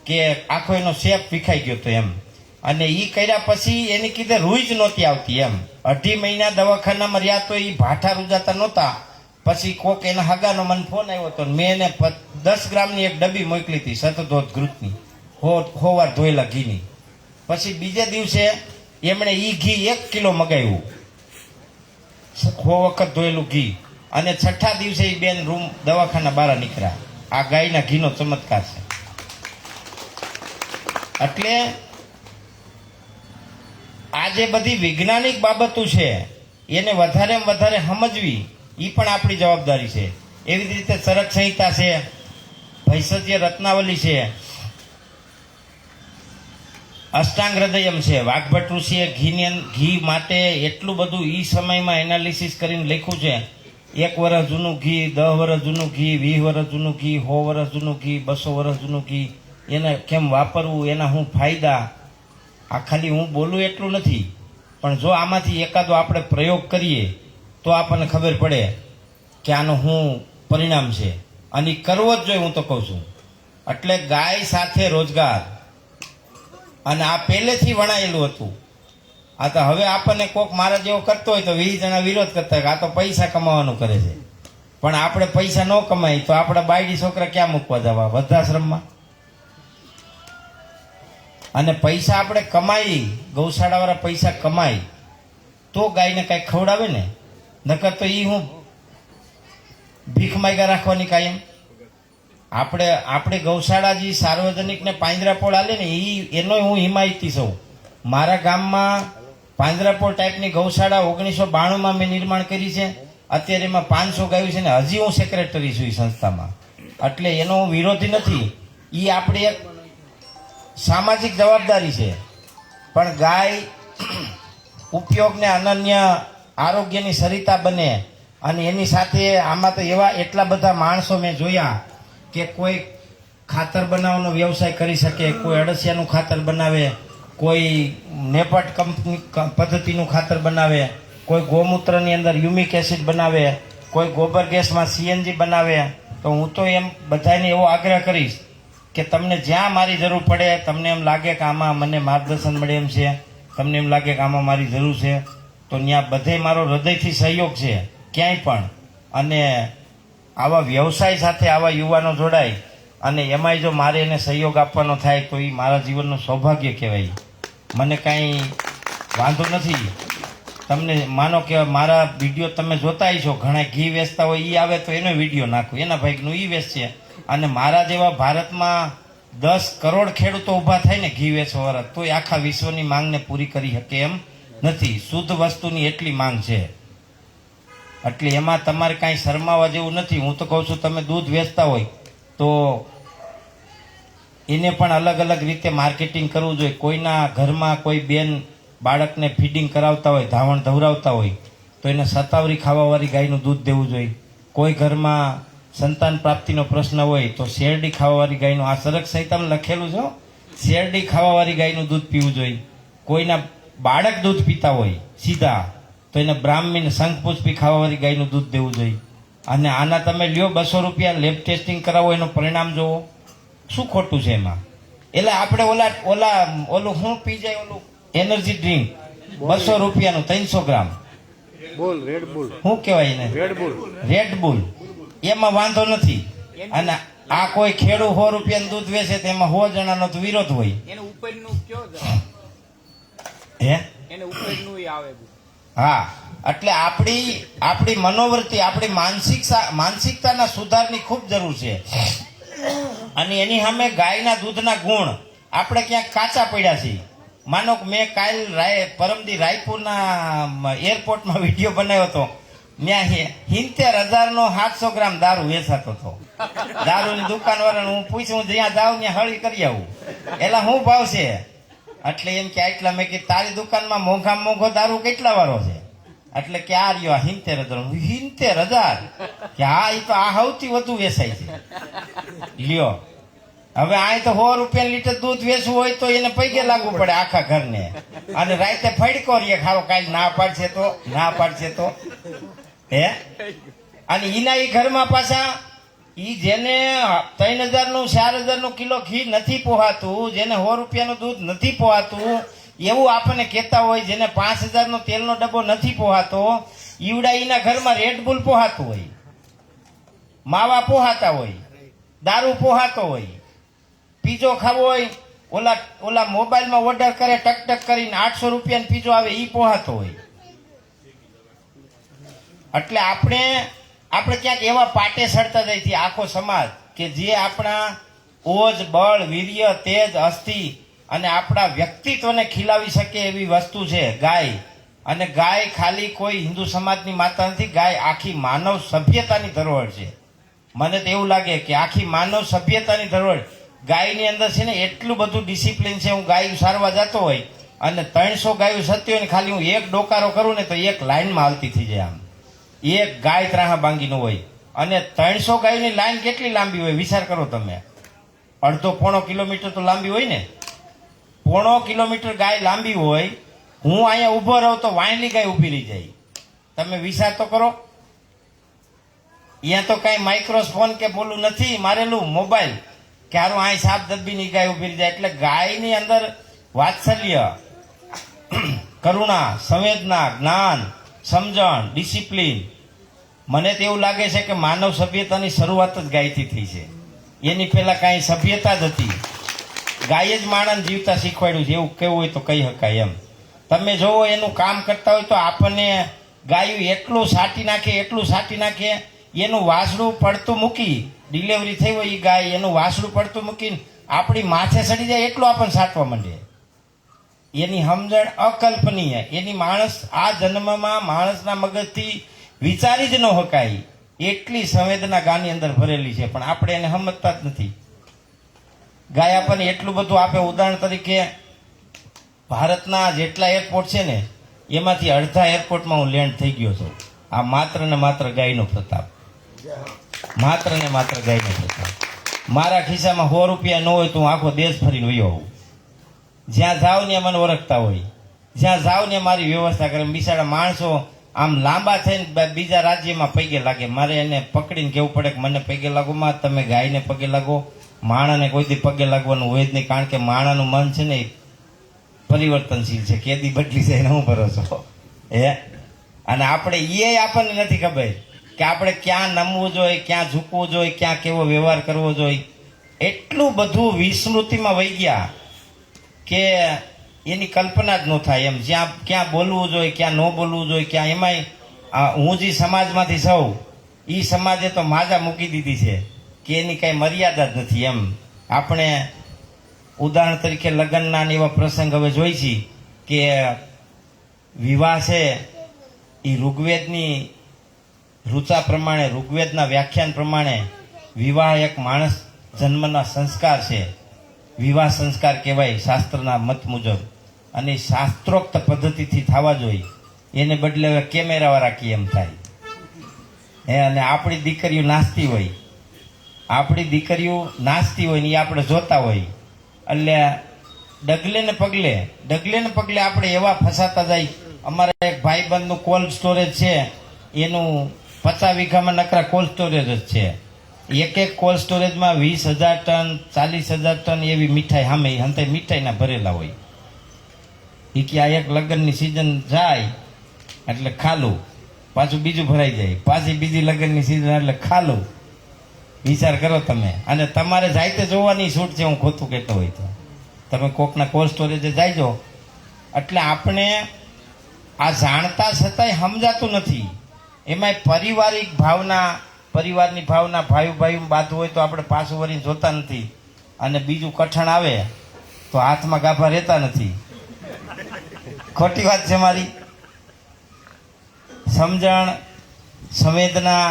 કે આખો એનો શેપ વિખાઈ ગયો હતો એમ. અને એ કર્યા પછી એની કીધે રૂઈ જ નહોતી આવતી એમ. 2.5 મહિના દવાખાનામાં રહ્યા તો એ ભાઠા રૂજાતા નહોતા. પછી કોક એના હગાનો મને ફોન આવ્યો હતો, મેં એને 10 ગ્રામની એક ડબ્બી મોકલી હતી સતધોત ઘૃતની, હોવાર ધોયેલા ઘીની. પછી બીજે દિવસે એમણે એ ઘી 1 કિલો મગાવ્યું, 6 વખત ધોયેલું ઘી. અને 6ઠા દિવસે એ બેન રૂમ દવાખાના બહાર નીકળ્યા. આ ગાયના ઘીનો ચમત્કાર છે. એટલે આ જે બધી વૈજ્ઞાનિક બાબતો છે એને વધારેમાં વધારે સમજવી એ પણ આપણી જવાબદારી છે. એવી જ રીતે ચરક સંહિતા છે, ભૈષજ્ય રત્નાવલી છે, અષ્ટાંગ હૃદયમ છે. વાઘભટ્ટ ઋષિએ ઘી માટે એટલું બધું એ સમયમાં એનાલિસિસ કરીને લખ્યું છે. 1 વર્ષ જૂનું ઘી, 10 વર્ષ જૂનું ઘી, 20 વર્ષ જૂનું ઘી, 100 વર્ષ જૂનું ઘી, 200 વર્ષ જૂનું ઘી, એને કેમ વાપરવું, એના શું ફાયદા. આ ખાલી હું બોલું એટલું નથી, પણ જો આમાંથી એકાદો આપણે પ્રયોગ કરીએ તો આપણને ખબર પડે કે આનું શું પરિણામ છે. અને કરવો જ જોઈએ, હું તો કહું છું. એટલે ગાય સાથે રોજગાર, અને આ પહેલેથી વણાયેલું હતું. આ તો હવે આપણને કોક મારા જેવો કરતો હોય તો 20 જણા વિરોધ કરતા હોય, આ તો પૈસા કમાવાનું કરે છે. પણ આપણે પૈસા ન કમાય તો આપણા બાયડી છોકરા ક્યાં મૂકવા જવા? વૃદ્ધાશ્રમમાં. અને પૈસા આપણે કમાઈ, ગૌશાળાવાળા પૈસા કમાય તો ગાયને કાંઈ ખવડાવે ને, નકર તો એ હું ભીખ માગ્યા રાખવાની કાયમ. આપણે ગૌશાળા જે સાર્વજનિકને પાંજરાપોળ આલે ને એનો હું હિમાયતી છું. મારા ગામમાં પાંજરાપોળ ટાઈપની ગૌશાળા 1992માં મેં નિર્માણ કરી છે. અત્યારે એમાં 500 ગાયું છે ને હજી હું સેક્રેટરી છું એ સંસ્થામાં. એટલે એનો હું વિરોધી નથી. એ આપણી એક સામાજિક જવાબદારી છે. પણ ગાય ઉપયોગને અનન્ય આરોગ્યની સરિતા બને. અને એની સાથે આમાં તો એવા એટલા બધા માણસો મેં જોયા કે કોઈ ખાતર બનાવવાનો વ્યવસાય કરી શકે, કોઈ અળસિયાનું ખાતર બનાવે, કોઈ નેપટ કંપની પદ્ધતિનું ખાતર બનાવે, કોઈ ગૌમૂત્રની અંદર યુમિક એસિડ બનાવે, કોઈ ગોબર ગેસમાં CNG બનાવે. તો હું તો એમ બધાને એવો આગ્રહ કરીશ કે તમને જ્યાં મારી જરૂર પડે, તમને એમ લાગે કે આમાં મને માર્ગદર્શન મળે એમ છે, તમને એમ લાગે કે આમાં મારી જરૂર છે, તો ત્યાં બધે મારો હૃદયથી સહયોગ છે ક્યાંય પણ. અને આવા વ્યવસાય સાથે આવા યુવાનો જોડાય અને એમાંય જો મારે એને સહયોગ આપવાનો થાય તો એ મારા જીવનનું સૌભાગ્ય કહેવાય. મને કાંઈ વાંધો નથી. તમને માનો કે મારા વિડીયો તમે જોતા છો, ઘણા ઘી વેચતા હોય, એ આવે તો એનો વિડીયો નાખું, એના ભાઈનું એ વેચશે. અને મારા જેવા ભારતમાં 10 કરોડ ખેડૂતો ઊભા થાય ને ઘી વેચવાવાળા, તો આખા વિશ્વની માંગને પૂરી કરી શકે એમ નથી. શુદ્ધ વસ્તુની એટલી માંગ છે. એટલે એમાં તમારે કાંઈ શરમાવા જેવું નથી. હું તો કહું છું તમે દૂધ વેચતા હોય તો એને પણ અલગ અલગ રીતે માર્કેટિંગ કરવું જોઈએ. કોઈના ઘરમાં કોઈ બેન બાળકને ફીડિંગ કરાવતા હોય, ધાવણ ધવરાવતા હોય તો એને સતાવરી ખાવાવાળી ગાયનું દૂધ દેવું જોઈએ. કોઈ ઘરમાં સંતાન પ્રાપ્તિનો પ્રશ્ન હોય તો શેરડી ખાવાવાળી ગાયનું, આ ચરક સંહિતામાં લખેલું છે, શેરડી ખાવાવાળી ગાયનું દૂધ પીવું જોઈએ. કોઈના બાળક દૂધ પીતા હોય સીધા તો એને બ્રાહ્મીણ શંખપુષ્પી ખાવાવાળી ગાયનું દૂધ દેવું જોઈએ. અને આના તમે લ્યો 200 રૂપિયા, લેબ ટેસ્ટિંગ કરાવો, એનું પરિણામ જોવો, શું ખોટું છે એમાં? એટલે આપણે ઓલું શું પી જાય, ઓલું એનર્જી ડ્રિંક 200 રૂપિયાનું 300 ગ્રામ, શું કહેવાય એને, રેડ બુલ, એમાં વાંધો નથી. અને આ કોઈ ખેડૂત 100 રૂપિયાનું દૂધ વેચે તો એમાં 100 જણાનો તો વિરોધ હોય. હા, એટલે આપણી મનોવૃત્તિ, આપણી માનસિકતાના સુધારની ખૂબ જરૂર છે. અને એની સામે ગાયના દૂધના ગુણ આપણે ક્યાંક કાચા પડ્યા છીએ. માનો કે મેં પરમદી રાયપુરના એરપોર્ટમાં વિડીયો બનાવ્યો હતો. ત્યાં 70,000 700 ગ્રામ દારૂ વેચાતો હતો. દારૂની દુકાન વાળાને હું પૂછ્યું, જ્યાં જાઉં ત્યાં હળી કરી આવું, એલા શું ભાવ છે? એટલે એમ કે આટલા. મેં કીધું તારી દુકાનમાં મોંઘામાં મોંઘો દારૂ કેટલા વાળો છે? એટલે કે આ રહ્યો 70,000. 70,000 કે હા, એ તો આ સૌથી વધુ વેચાય છે. લ્યો, હવે આ તો 100 રૂપિયા લીટર દૂધ વેચવું હોય તો એને પૈકે લાગવું પડે આખા ઘરને, અને રાતે ફડકો રહીએ ખાવો. કાંઈ ના પાડશે તો હે. અને એના એ ઘરમાં પાછા ઈ જેને 3,000 4,000 કિલો ઘી નથી પોહાતું, જેને 100 રૂપિયાનું દૂધ નથી પોહાતું, એવું આપણને કહેતા હોય. જેને 5,000 તેલનો ડબ્બો નથી પોહાતો, ઈવડા એના ઘરમાં રેડબુલ પોહાતું હોય, માવા પોહાતા હોય, દારૂ પોહાતો હોય, પીઝો ખાવો હોય, ઓલા મોબાઈલમાં ઓર્ડર કરે ટક કરીને 800 રૂપિયાનો પીઝો આવે, ઈ પોહાતો હોય. એટલે આપણે ક્યાંક એવા પાટે સડતા જાય છે આખો સમાજ કે જે આપણા ઓજ, બળ, વીર્ય, તેજ, અસ્થિ અને આપણા વ્યક્તિત્વને ખીલાવી શકે એવી વસ્તુ છે ગાય. અને ગાય ખાલી કોઈ હિન્દુ સમાજની માતા નથી, ગાય આખી માનવ સભ્યતાની ધરોહર છે. મને તો એવું લાગે કે આખી માનવ સભ્યતાની ધરોહર ગાયની અંદર છે ને. એટલું બધું ડિસિપ્લિન છે. હું ગાય સારવા જતો હોય અને 300 ગાયો સતી હોય ને, ખાલી હું એક ડોકારો કરું ને તો એક લાઈનમાં હાલતી થઈ જાય. આમ એક ગાય ત્રાહા બાંગી ન હોય. અને 300 ગાયની લાઈન કેટલી લાંબી હોય વિચાર કરો તમે. અડધો-પોણો કિલોમીટર તો લાંબી હોય ને. પોણો કિલોમીટર ગાય લાંબી હોય. હું અહીંયા ઊભો રહું તો વાયલી ગાય ઊભી રહી જાય. તમે વિચાર તો કરો. અહીંયા તો કઈ માઇક્રોફોન કે બોલું નથી મારેલું, મોબાઈલ કે હારું અહીં સાપ દબ્બીની ગાય ઊભી રહી જાય. એટલે ગાયની અંદર વાત્સલ્ય, કરુણા, સંવેદના, જ્ઞાન, સમજણ, ડિસિપ્લિન. મને તો એવું લાગે છે કે માનવ સભ્યતાની શરૂઆત જ ગાયથી થઈ છે. એની પહેલા કાંઈ સભ્યતા જ હતી. ગાય જ માણસ જીવતા શીખવાડ્યું છે, એવું કેવું હોય તો કહી શકાય એમ. તમે જોવો એનું કામ કરતા હોય તો આપણને ગાયું એટલું સાટી નાખે, એનું વાસડું પડતું મૂકી, ડિલિવરી થઈ હોય એ ગાય એનું વાસડું પડતું મૂકીને આપણી માથે સડી જાય એટલું આપણને સાટવા માંડે. એની સમજણ અકલ્પનીય. એની માણસ આ જન્મમાં માણસના મગજથી વિચારી જ ન શકાય એટલી સંવેદના ગાની અંદર ભરેલી છે, પણ આપણે એને સમજતા જ નથી. ગાય આપણને એટલું બધું આપે. ઉદાહરણ તરીકે ભારતના જેટલા એરપોર્ટ છે ને, એમાંથી અડધા એરપોર્ટમાં હું લેન્ડ થઈ ગયો છું. આ માત્ર ને માત્ર ગાયનો પ્રતાપ. મારા ખિસ્સામાં 100 રૂપિયા ન હોય તો હું આખો દેશ ફરીને વયો આવું. જ્યાં જાઉં ને મને ઓળખતા હોય, જ્યાં જાઉં ને મારી વ્યવસ્થા કરે. બિચારા માણસો આમ લાંબા થઈને બીજા રાજ્યમાં પગે લાગે, મારે એને પકડીને કહેવું પડે કે મને પગે લાગો માં, તમે ગાયને પગે લાગો. માણાને કોઈથી પગે લાગવાનું હોય જ નહીં, કારણ કે માણાનું મન છે ને પરિવર્તનશીલ છે, કેદી બદલી જાય હું ભરોસો હે. અને આપણને નથી ખબર કે આપણે ક્યાં નમવું જોઈએ, ક્યાં ઝૂકવું જોઈએ, ક્યાં કેવો વ્યવહાર કરવો જોઈએ. એટલું બધું વિસ્મૃતિમાં વહી ગયા કે એની કલ્પના જ ન થાય એમ. ક્યાં બોલવું જોઈએ, ક્યાં ન બોલવું જોઈએ, ક્યાં. એમાંય હું જે સમાજમાંથી સૌ એ સમાજે તો માજા મૂકી દીધી છે કે એની કઈ મર્યાદા જ નથી એમ. આપણે ઉદાહરણ તરીકે લગ્નના એવા પ્રસંગ હવે જોઈ છીએ કે વિવાહ છે એ ઋગ્વેદની ઋચા પ્રમાણે, ઋગ્વેદના વ્યાખ્યાન પ્રમાણે વિવાહ એક માણસ જન્મના સંસ્કાર છે. વિવાહ સંસ્કાર કહેવાય શાસ્ત્રના મત મુજબ, અને શાસ્ત્રોક્ત પદ્ધતિથી થવા જોઈએ. એને બદલે હવે કેમેરાવાળા કે એમ થાય હે. અને આપણી દીકરીઓ નાચતી હોય ને એ આપણે જોતા હોય. એટલે ડગલે ને પગલે આપણે એવા ફસાતા જાય. અમારા એક ભાઈબંધનું કોલ્ડ સ્ટોરેજ છે, એનું 50 વીઘામાં નકરા કોલ્ડ સ્ટોરેજ જ છે. એક કોલ્ડ સ્ટોરેજમાં 20,000 ટન 40,000 ટન એવી મીઠાઈ સામે હંતે મીઠાઈના ભરેલા હોય. એ કે આ એક લગ્નની સિઝન જાય એટલે ખાલું, પાછું બીજું ભરાઈ જાય, પાછી બીજી લગ્નની સિઝન એટલે ખાલું. વિચાર કરો તમે. અને તમારે જાતે જોવાની છૂટ છે, હું ખોટું કહેતો હોય તો તમે કોકના કોલ્ડ સ્ટોરેજે જાયજો. એટલે આપણે આ જાણતા છતાંય સમજાતું નથી. એમાંય પરિવારની ભાવના ભાઈ બાંધવું હોય તો આપણે પાછું વળીને જોતા નથી. અને બીજું કઠણ આવે તો હાથમાં ગાભા રહેતા નથી. ખોટી વાત છે મારી. સમજણ સંવેદના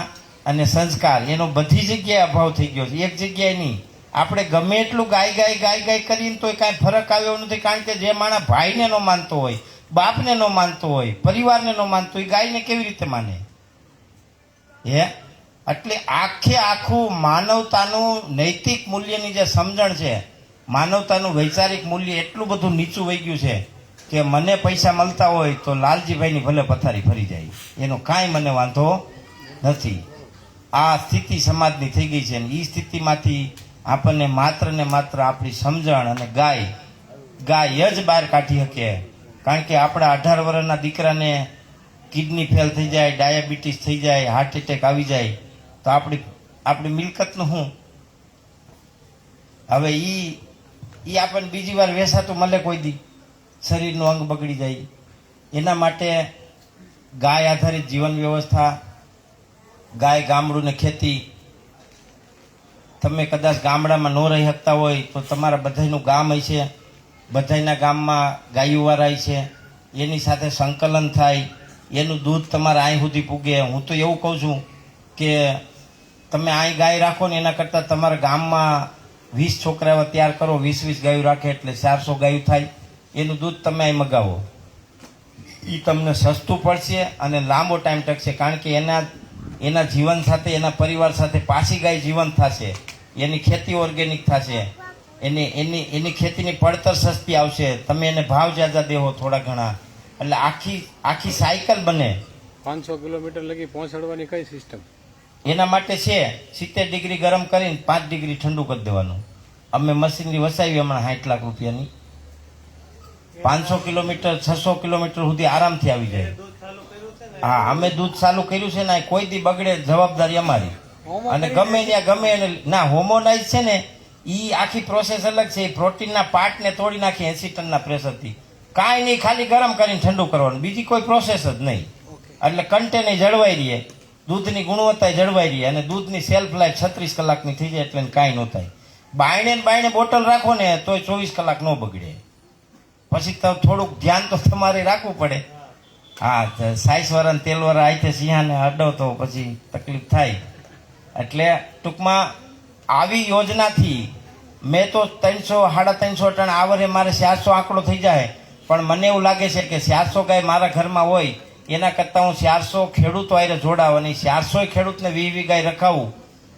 અને સંસ્કાર એનો બધી જગ્યાએ અભાવ થઈ ગયો છે. એક જગ્યાએ નહીં. આપણે ગમે એટલું ગાય કરીને તોય કાંઈ ફરક આવ્યો નથી. કારણ કે જે માણસ ભાઈને ન માનતો હોય, બાપને ન માનતો હોય, પરિવારને ન માનતો હોય, ગાયને કેવી રીતે માને? એટલે આખું માનવતાનું નૈતિક મૂલ્યની જે સમજણ છે, માનવતાનું વૈચારિક મૂલ્ય એટલું બધું નીચું વહી ગયું છે કે મને પૈસા મળતા હોય તો લાલજીભાઈની ભલે પથારી ફરી જાય, એનો કાંઈ મને વાંધો નથી. આ સ્થિતિ સમાજની થઈ ગઈ છે. ને એ સ્થિતિમાંથી આપણને માત્ર ને માત્ર આપણી સમજણ અને ગાય જ બહાર કાઢી શકે. કારણ કે આપણા 18 વર્ષના દીકરાને કિડની ફેલ થઈ જાય, ડાયાબિટીસ થઈ જાય, હાર્ટ એટેક આવી જાય તો આપણી મિલકતનું શું? હવે ઈ આપણને બીજી વાર વેસાતું મળે કોઈ દી? શરીરનું અંગ બગડી જાય. એના માટે ગાય આધારિત જીવન વ્યવસ્થા, ગાય, ગામડું ને ખેતી. તમે કદાચ ગામડામાં ન રહી શકતા હોય તો તમારા બધાનું ગામ હશે, બધાના ગામમાં ગાયુવાળા છે, એની સાથે સંકલન થાય, એનું દૂધ તમારા અહીં સુધી પૂગે. હું તો એવું કહું છું કે તમે અહીં ગાય રાખો ને એના કરતાં તમારા ગામમાં 20 છોકરા એવા તૈયાર કરો, 20 ગાયો રાખે એટલે 400 ગાયો થાય. એનું દૂધ તમે અહીં મગાવો, એ તમને સસ્તું પડશે અને લાંબો ટાઈમ ટકશે. કારણ કે એના જીવન સાથે, એના પરિવાર સાથે પાછી ગાય જીવંત થશે, એની ખેતી ઓર્ગેનિક થશે, એની ખેતીની પડતર સસ્તી આવશે, તમે એને ભાવ જ્યાદા દેવો થોડા ઘણા, એટલે આખી સાયકલ બને. 500 કિલોમીટર લગી પહોંચાડવાની કઈ સિસ્ટમ? એના માટે છે 70 ડિગ્રી ગરમ કરીને 5 ડિગ્રી ઠંડુ કરી દેવાનું. અમે મશીનરી વસાવી હમણાં 60 લાખ રૂપિયાની. 500 કિલોમીટર 600 કિલોમીટર સુધી આરામથી આવી જાય. હા, અમે દૂધ ચાલુ કર્યું છે ને, કોઈ દી બગડે જવાબદારી અમારી. અને ગમે ત્યાં ગમે એને ના, હોમોનાઇઝ છે ને ઈ આખી પ્રોસેસ અલગ છે. પ્રોટીનના પાર્ટને તોડી નાખી 80 ટનના પ્રેશરથી. કાંઈ નહીં, ખાલી ગરમ કરીને ઠંડુ કરવાનું, બીજી કોઈ પ્રોસેસ જ નહીં. એટલે કન્ટેનર જળવાઈ રહીએ, દૂધની ગુણવત્તા જળવાઈ રહી અને દૂધની સેલ્ફ લાઈફ 36 કલાકની થઈ જાય એટલે કાંઈ ન થાય. બાયણે બોટલ રાખો ને તોય 24 કલાક ન બગડે. પછી તો થોડુંક ધ્યાન તો તમારે રાખવું પડે. હા, સાઈસવાળા ને તેલવાળા આઈતે સિંહાને અડો તો પછી તકલીફ થાય. એટલે ટૂંકમાં આવી યોજનાથી મેં તો 300-350 ટન આવરે મારે 400 આંકડો થઈ જાય. પણ મને એવું લાગે છે કે 400 ગાય મારા ઘરમાં હોય એના કરતાં હું 400 ખેડૂતો આરે જોડાવ અને 400 ખેડૂતને 20 ગાય રખાવું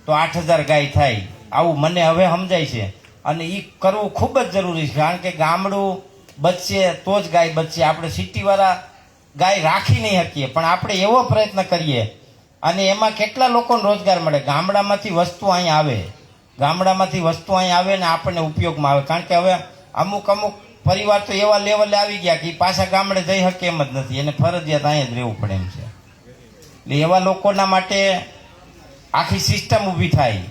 તો 8000 ગાય થાય. આવું મને હવે સમજાય છે. અને એ કરવું ખૂબ જ જરૂરી છે. કારણ કે ગામડું બચશે તો જ ગાય બચશે. આપણે સિટીવાળા ગાય રાખી નહીં શકીએ, પણ આપણે એવો પ્રયત્ન કરીએ અને એમાં કેટલા લોકોને રોજગાર મળે. ગામડામાંથી વસ્તુ અહીંયા આવે, ને આપણને ઉપયોગમાં આવે. કારણ કે હવે અમુક પરિવાર તો એવા લેવલે આવી ગયા કે પાછા ગામડે જઈ શકે એમ જ નથી, એને ફરજિયાત અહીંયા જ રહેવું પડે એમ છે. એટલે એવા લોકોના માટે આખી સિસ્ટમ ઊભી થાય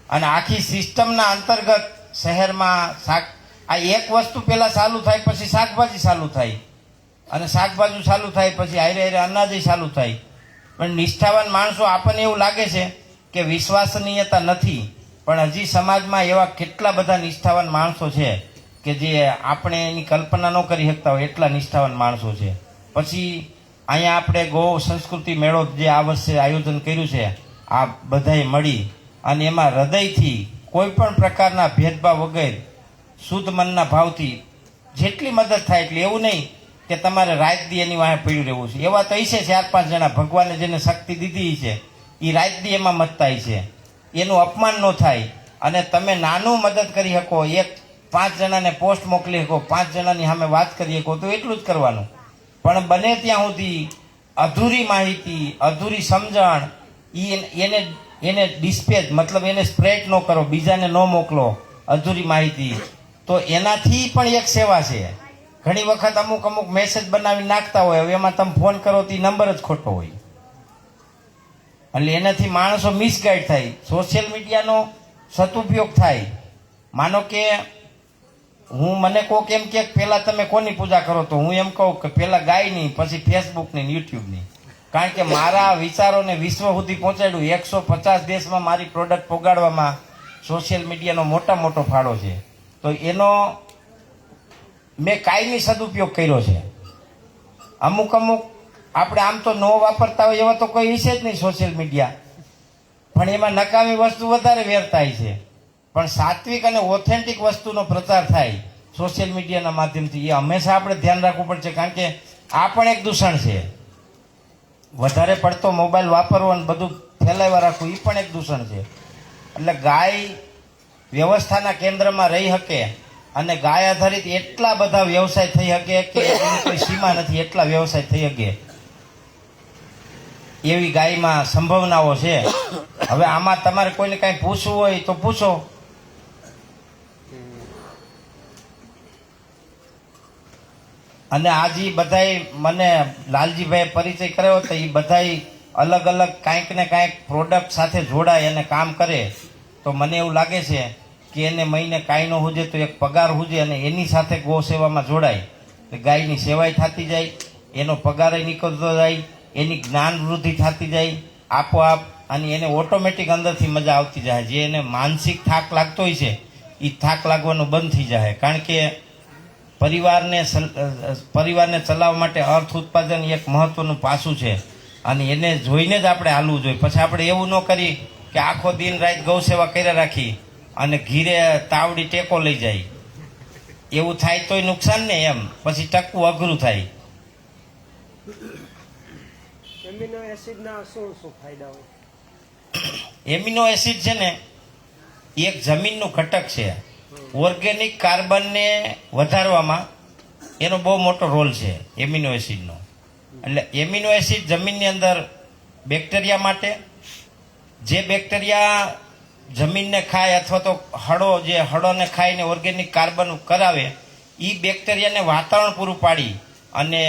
અને આખી સિસ્ટમના અંતર્ગત શહેરમાં આ એક વસ્તુ પહેલા ચાલુ થાય, પછી શાકભાજી ચાલુ થાય, અને શાકભાજી ચાલુ થાય પછી હારે અનાજ ચાલુ થાય. પણ નિષ્ઠાવાન માણસો, આપણને એવું લાગે છે કે વિશ્વસનીયતા નથી, પણ હજી સમાજમાં એવા કેટલા બધા નિષ્ઠાવાન માણસો છે કે જે આપણે એની કલ્પના ન કરી શકતા હોય એટલા નિષ્ઠાવાન માણસો છે. પછી અહીંયા આપણે ગૌ સંસ્કૃતિ મેળો જે આ વર્ષે આયોજન કર્યું છે, આ બધાએ મળી અને એમાં હૃદયથી કોઈ પણ પ્રકારના ભેદભાવ વગર શુદ્ધ મનના ભાવથી જેટલી મદદ થાય એટલી. એવું નહીં કે તમારે રાત દી એની વાહે પડ્યું રહેવું છે. એવા તો હશે 4-5 જણા ભગવાને જેને શક્તિ દીધી છે એ રાત દી એમાં મતતા છે. એનું અપમાન ન થાય અને તમે નાનું મદદ કરી શકો, 5 જણાને પોસ્ટ મોકલી શકો, 5 જણાની સામે વાત કરી શકો તો એટલું જ કરવાનું. પણ બને ત્યાં સુધી અધૂરી માહિતી, અધૂરી સમજણ એને ડિસ્પેચ મતલબ એને સ્પ્રેડ ન કરો, બીજાને ન મોકલો અધૂરી માહિતી. તો એનાથી પણ એક સેવા છે. ઘણી વખત અમુક મેસેજ બનાવી નાખતા હોય, હવે એમાં તમે ફોન કરો તો નંબર જ ખોટો હોય, એટલે એનાથી માણસો મિસગાઈડ થાય. સોશિયલ મીડિયાનો સદુપયોગ થાય. માનો કે મને કોક એમ કે પહેલા તમે કોની પૂજા કરો, તો હું એમ કહું કે પહેલા ગાયની, પછી ફેસબુકની, યુટ્યુબની. કારણ કે મારા વિચારોને વિશ્વ સુધી પહોંચાડ્યું. 150 દેશમાં મારી પ્રોડક્ટ પહોંચાડવામાં સોશિયલ મીડિયાનો મોટો ફાળો છે. તો એનો મેં કાયમી સદુપયોગ કર્યો છે. અમુક આપણે આમ તો ન વાપરતા હોય એવા તો કોઈ વિશે જ નહીં સોશિયલ મીડિયા, પણ એમાં નકામી વસ્તુ વધારે વેરતાય છે. પણ સાત્વિક અને ઓથેન્ટિક વસ્તુનો પ્રચાર થાય સોશિયલ મીડિયાના માધ્યમથી, એ હંમેશા આપણે ધ્યાન રાખવું પડશે. કારણ કે આ પણ એક દૂષણ છે. વધારે પડતો મોબાઈલ વાપરવો અને બધું ફેલાવ્યા રાખવું એ પણ એક દૂષણ છે. એટલે ગાય વ્યવસ્થાના કેન્દ્રમાં રહી શકે અને ગાય આધારિત એટલા બધા વ્યવસાય થઈ શકે કે એની કોઈ સીમા નથી, એટલા વ્યવસાય થઈ શકે એવી ગાયમાં સંભાવનાઓ છે. હવે આમાં તમારે કોઈને કાંઈ પૂછવું હોય તો પૂછો. અને આજે બધાય મને લાલજીભાઈ પરિચય કર્યો તો એ બધાય અલગ અલગ કાંઈક ને કાંઈક પ્રોડક્ટ સાથે જોડાય અને કામ કરે, તો મને એવું લાગે છે કે એને મહિને કાંઈ ન હુજે તો એક પગાર હુજે અને એની સાથે ગૌ સેવામાં જોડાય તો ગાયની સેવાય થતી જાય, એનો પગાર નીકળતો જાય, એની જ્ઞાન વૃદ્ધિ થતી જાય આપોઆપ, અને એને ઓટોમેટિક અંદરથી મજા આવતી જાય. જે એને માનસિક થાક લાગતો હોય છે એ થાક લાગવાનું બંધ થઈ જાય. કારણ કે પરિવારને ચલાવવા માટે અર્થ ઉત્પાદન એક મહત્વનું પાસું છે અને એને જોઈને જ આપણે હાલવું જોઈએ. પછી આપણે એવું ન કરી કે આખો દિન રાત ગૌ સેવા કર્યા રાખી અને ઘીરે તાવડી ટેકો લઈ જાય, એવું થાય તોય નુકસાન ને, એમ પછી ટકવું અઘરું થાય. એમિનો એસિડના શું શું ફાયદા હોય? એમિનો એસિડ છે ને એક જમીનનું ઘટક છે. ઓર્ગેનિક કાર્બનને વધારવામાં એનો બહુ મોટો રોલ છે એમિનો એસિડનો. એટલે એમિનો એસિડ જમીનની અંદર બેક્ટેરિયા માટે, જે બેક્ટેરિયા જમીનને ખાય અથવા તો હળોને ખાઈને ઓર્ગેનિક કાર્બન કરાવે, એ બેક્ટેરિયાને વાતાવરણ પૂરું પાડી અને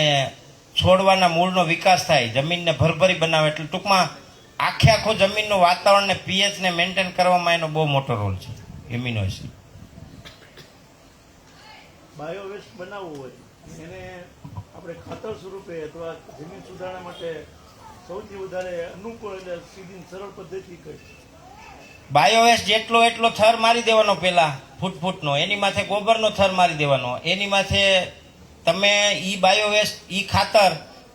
છોડવાના મૂળનો વિકાસ થાય, જમીનને ભરભરી બનાવે. એટલે ટૂંકમાં આખો જમીનનું વાતાવરણને પીએચને મેન્ટેન કરવામાં એનો બહુ મોટો રોલ છે એમિનો એસિડ. બાયોવેસ્ટ બનાવવું હોય એને આપણે ખાતર સ્વરૂપે અથવા જમીન સુધારણા માટે સૌથી વધારે અનુકૂળ એટલે સીધી સરળ પદ્ધતિ કઈ? બાયોવેસ્ટ જેટલો એટલો થર મારી દેવાનો, પેલા ફૂટનો એની માથે ગોબરનો થર મારી દેવાનો. એની માથે તમે ઈ બાયોવેસ્ટ ઈ ખાતર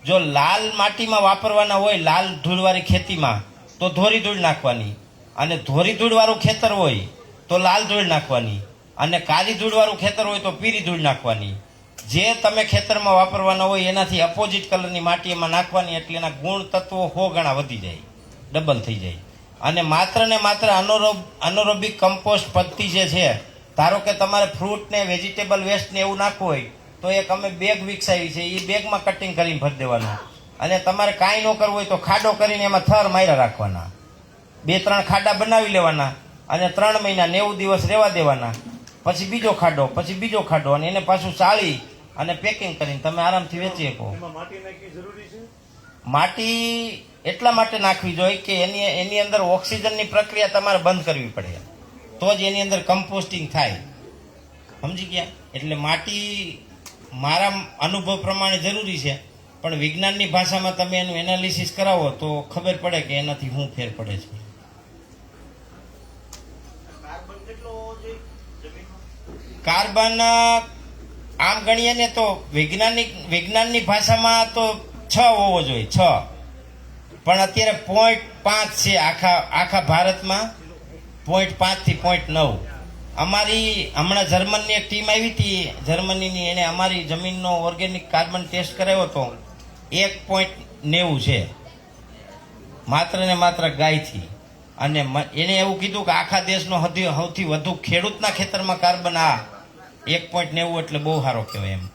જો લાલ માટીમાં વાપરવાના હોય, લાલ ધૂળવાળી ખેતીમાં, તો ધોરી ધૂળ નાખવાની, અને ધોરી ધૂળવાળું ખેતર હોય તો લાલ ધૂળ નાખવાની, અને કાળી ધૂળવાળું ખેતર હોય તો પીળી ધૂળ નાખવાની. જે તમે ખેતરમાં વાપરવાના હોય એનાથી અપોઝિટ કલરની માટી એમાં નાખવાની, એટલે એના ગુણ તત્વો 100 ગણા વધી જાય, ડબલ થઈ જાય. અને માત્ર ને માત્ર અનોરોબિક કમ્પોસ્ટ પદ્ધતિ જે છે, ધારો કે તમારે ફ્રૂટ ને વેજીટેબલ વેસ્ટ ને એવું નાખવું હોય તો એક અમે બેગ વિકસાવી છે, એ બેગમાં કટિંગ કરીને ભરી દેવાનું. અને તમારે કાંઈ ન કરવું હોય તો ખાડો કરીને એમાં થર માર્યા રાખવાના, 2-3 ખાડા બનાવી લેવાના અને 3 મહિના 90 દિવસ રહેવા દેવાના. પછી બીજો ખાડો, પછી બીજો ખાડો, અને એને પાછું ચાળી અને પેકિંગ કરીને તમે આરામથી વેચી શકો. એમાં માટી નાખવી જરૂરી છે? માટી એટલા માટે નાખવી જોઈએ કે એની અંદર ઓક્સિજનની પ્રક્રિયા તમારે બંધ કરવી પડે, તો જ એની અંદર કમ્પોસ્ટિંગ થાય. સમજી ગયા? એટલે માટી મારા અનુભવ પ્રમાણે જરૂરી છે, પણ વિજ્ઞાનની ભાષામાં તમે એનું એનાલિસિસ કરાવો તો ખબર પડે કે એનાથી શું ફેર પડે છે. કાર્બન આમ ગણીએ ને તો વિજ્ઞાનની ભાષામાં તો 6 હોવો જોઈએ, 6, પણ અત્યારે 0.5 છે આખા ભારતમાં, 0.5 થી 0.9. અમારી હમણાં જર્મનની એક ટીમ આવી હતી, જર્મનીની, એને અમારી જમીનનો ઓર્ગેનિક કાર્બન ટેસ્ટ કરાવ્યો હતો, 1.90 છે માત્ર ને માત્ર ગાયથી. અને એને એવું કીધું કે આખા દેશનો સૌથી વધુ ખેડૂતના ખેતરમાં કાર્બન આ 1.90 એટલે બહુ સારો કહેવાય, એમ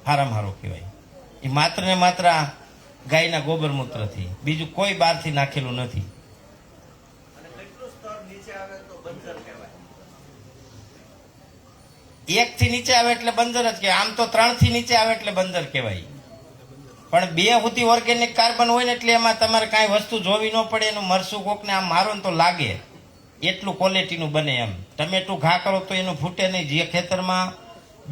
સારામાં સારો કહેવાય. એ માત્ર ને માત્ર ગાયના ગોબર મૂત્રથી, બીજું કોઈ બહારથી નાખેલું નથી. 1 થી નીચે આવે એટલે બંદર જ કહેવાય. આમ તો 3 થી નીચે આવે એટલે બંદર કહેવાય, પણ 2 સુધી ઓર્ગેનિક કાર્બન હોય ને એટલે એમાં તમારે કાંઈ વસ્તુ જોવી ન પડે. એનું મરસું કોકને આમ મારો ને તો લાગે, એટલું ક્વોલિટીનું બને. એમ ટમેટું ઘા કરો તો એનું ફૂટે નહીં. જે ખેતરમાં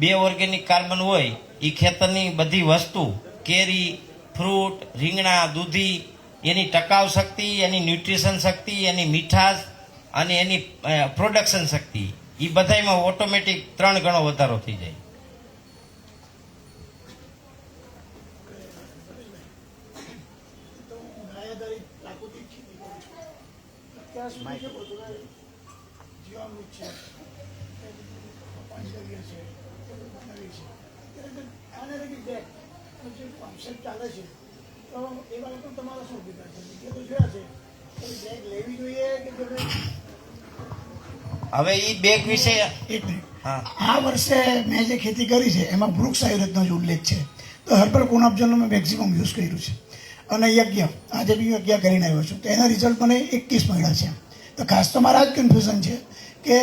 2 ઓર્ગેનિક કાર્બન હોય એ ખેતરની બધી વસ્તુ, કેરી, ફ્રૂટ, રીંગણા, દૂધી, એની ટકાઉ શક્તિ, એની ન્યુટ્રિશન શક્તિ, એની મીઠાશ અને એની પ્રોડક્શન શક્તિ, એ બધામાં ઓટોમેટિક 3 ગણો વધારો થઈ જાય. ત્યાં સુધી કેવું હતું કે જીવામૃત છે, પંચગવ્ય છે, નવી છે, ત્યારે આને લગી બેગ જે કોન્સેપ્ટ ચાલે છે, તો એ બાબતે તમારો શું અભિપ્રાય છે? વિડીયો તો જોયા છે, તો બેગ લેવી જોઈએ કે તમે હવે ઈ બેગ વિશે એક મિનિટ. હા આ વર્ષે મેં જે ખેતી કરી છે એમાં વૃક્ષ આયુર્વેદનો જ ઉલ્લેખ છે, તો હર્બલ કોનાપજલનો મેં મેક્સિમમ યુઝ કર્યું છે. અને યજ્ઞ આજે બી યજ્ઞ કરીને આવ્યો છું, તો એના રિઝલ્ટ મને 21 મળ્યા છે. તો ખાસ તો મારા જ કન્ફ્યુઝન છે કે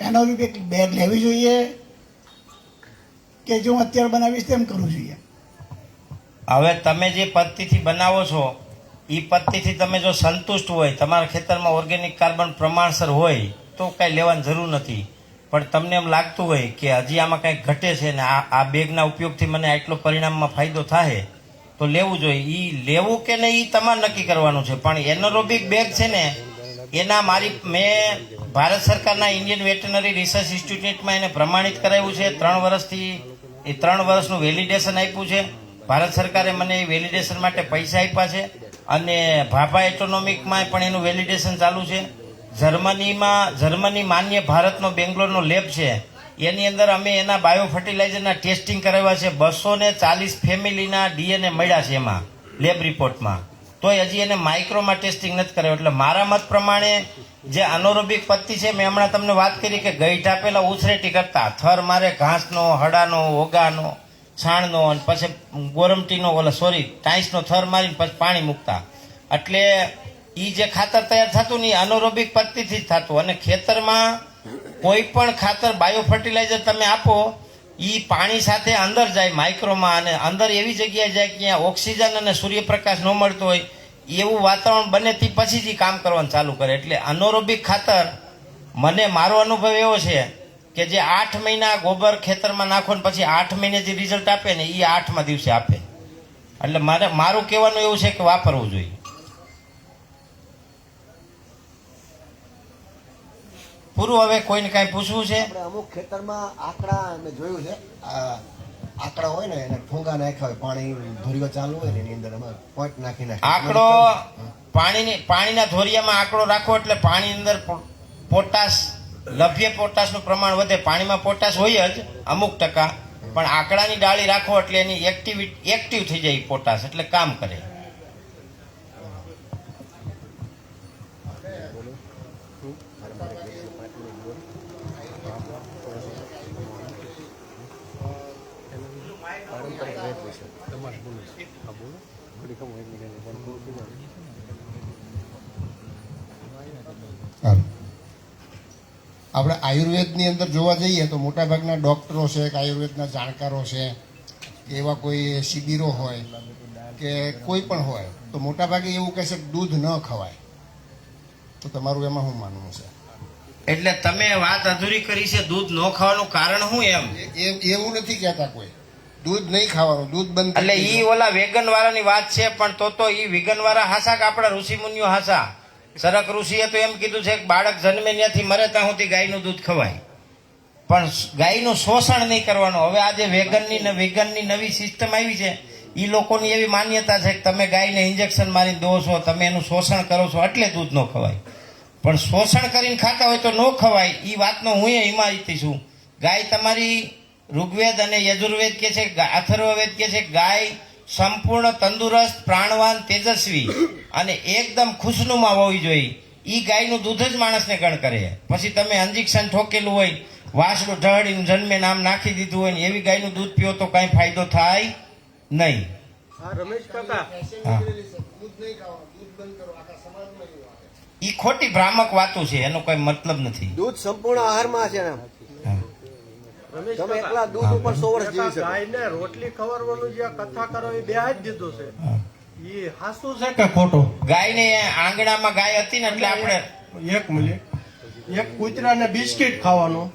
એનો બી બેગ લેવી જોઈએ કે જો હું અત્યારે બનાવીશ તેમ કરવું જોઈએ. હવે તમે જે પદ્ધતિથી બનાવો છો એ પદ્ધતિથી તમે જો સંતુષ્ટ હોય, તમારા ખેતરમાં ઓર્ગેનિક કાર્બન પ્રમાણસર હોય તો કાંઈ લેવાની જરૂર નથી. પણ તમને એમ લાગતું હોય કે હજી આમાં કંઈક ઘટે છે ને આ બેગના ઉપયોગથી મને આટલો પરિણામમાં ફાયદો થાય તો લેવું જોઈએ. એ લેવું કે નહીં એ તમારે નક્કી કરવાનું છે. પણ એનોરોબિક બેગ છે ને એના મેં ભારત સરકારના ઇન્ડિયન વેટરનરી રિસર્ચ ઇન્સ્ટિટ્યૂટમાં એને પ્રમાણિત કરાવ્યું છે. 3 વર્ષથી એ 3 વર્ષનું વેલિડેશન આપ્યું છે. ભારત સરકારે મને એ વેલિડેશન માટે પૈસા આપ્યા છે. અને ભાભા એટોનોમિકમાં પણ એનું વેલિડેશન ચાલુ છે. જર્મની માન્ય ભારતનો બેંગ્લોરનો લેબ છે, એની અંદર અમે એના બાયો ફર્ટિલાઇઝરના ટેસ્ટિંગ કરાવ્યા છે. 240 ફેમિલીના ડીએનએ મળ્યા છે એમાં લેબ રિપોર્ટમાં. તોય હજી એને માઇક્રોમાં ટેસ્ટિંગ નથી કરાવ્યું. એટલે મારા મત પ્રમાણે જે અનોરોબિક પત્તી છે, મેં હમણાં તમને વાત કરી કે ગઈઢા પેલા ઉછરેટી કરતા થર મારે ઘાસનો, હડાનો, ઓગાનો, છાણનો અને પછી ગોરમટીનો ટાઈસનો થર મારીને પછી પાણી મૂકતા. એટલે એ જે ખાતર તૈયાર થતું ને એ અનોરોબિક પદ્ધતિથી જ થતું. અને ખેતરમાં કોઈ પણ ખાતર બાયો ફર્ટિલાઇઝર તમે આપો એ પાણી સાથે અંદર જાય માઇક્રોમાં, અને અંદર એવી જગ્યાએ જાય કે ત્યાં ઓક્સિજન અને સૂર્યપ્રકાશ ન મળતો હોય એવું વાતાવરણ બને તે પછી જ કામ કરવાનું ચાલુ કરે. એટલે અનોરોબિક ખાતર મારો અનુભવ એવો છે કે જે 8 મહિના ગોબર ખેતરમાં નાખો ને પછી 8 મહિને જે રિઝલ્ટ આપે ને એ 8મા દિવસે આપે. એટલે મારું કહેવાનું એવું છે કે વાપરવું જોઈએ. પૂરું. હવે કોઈને કાંઈ પૂછવું છે? આપણે અમુક ખેતરમાં આકડા મેં જોયું છે, આકડા હોય ને એને ઠોંગા નાખ્યા હોય, પાણી ધોરીઓ ચાલુ હોય ને એની અંદર અમે પોઈન્ટ નાખી નાખીએ. આંકડો પાણીના ધોરિયામાં આંકડો રાખો એટલે પાણીની અંદર પોટાશ, લભ્ય પોટાશનું પ્રમાણ વધે. પાણીમાં પોટાશ હોય જ અમુક ટકા, પણ આંકડાની ડાળી રાખો એટલે એની એક્ટિવ થઈ જાય પોટાશ, એટલે કામ કરે. આપણે આયુર્વેદની અંદર જોવા જઈએ તો મોટાભાગના ડૉક્ટરો છે કે આયુર્વેદના જાણકારો છે કે એવા કોઈ શિબિરો હોય કે કોઈ પણ હોય તો મોટાભાગે એવું કહે છે કે દૂધ ન ખવાય. તો તમારું એમાં શું માનવું છે? એટલે તમે વાત અધૂરી કરી છે. દૂધ ન ખાવાનું કારણ શું? એવું નથી કહેતા કોઈ દૂધ નહીં ખાવાનું, દૂધ બંધ. એટલે ઈ ઓલા વેગન વાળાની વાત છે. પણ તો ઈ વેગન વાળા હાસા કે આપણા ઋષિ મુનિઓ હાસા? સરક ઋષિએ તો એમ કીધું છે કે બાળક જન્મે ત્યાંથી મરે ત્યાં સુધી ગાયનું દૂધ ખવાય, પણ ગાયનું શોષણ નહીં કરવાનું. હવે આજે વેગનની નવી સિસ્ટમ આવી છે. એ લોકોની એવી માન્યતા છે કે તમે ગાયને ઇન્જેક્શન મારી દો છો, તમે એનું શોષણ કરો છો એટલે દૂધ ન ખવાય. પણ શોષણ કરીને ખાતા હોય તો ન ખવાય. એ વાતનો હું હિમાયતી છું. ગાય તમારી ઋગ્વેદ અને યજુર્વેદ કે છે, અથર્વવેદ કે છે ગાય સંપૂર્ણ તંદુરસ્ત, પ્રાણવાન, તેજસ્વી અને એકદમ ખુશનુમા હોવી જોઈએ. એ ગાયનું દૂધ જ માણસને ગણ કરે. પછી તમે ઇન્જેક્શન ઠોકેલું હોય, વાસડું ઢળીને જન્મે નામ નાખી દીધું હોય ને એવી ગાયનું દૂધ પીવો તો કાંઈ ફાયદો થાય નહીં. હા રમેશ કાકા, ઈ ખોટી ભ્રામક વાતો છે, એનો કોઈ મતલબ નથી. દૂધ સંપૂર્ણ આહારમાં છે ને, રમેશ તમે કાકા, એકલા દૂધ ઉપર 100 વર્ષ જીવી શકો. ગાયને રોટલી ખવડાવવાનું જે કથા કરો એ બે જ દીધું છે. એ હાસું છે કે ખોટું? ગાયને આંગણામાં ગાય હતી ને એટલે આપણે એક મિનિટ, એક કૂતરાને બિસ્કિટ ખાવાનું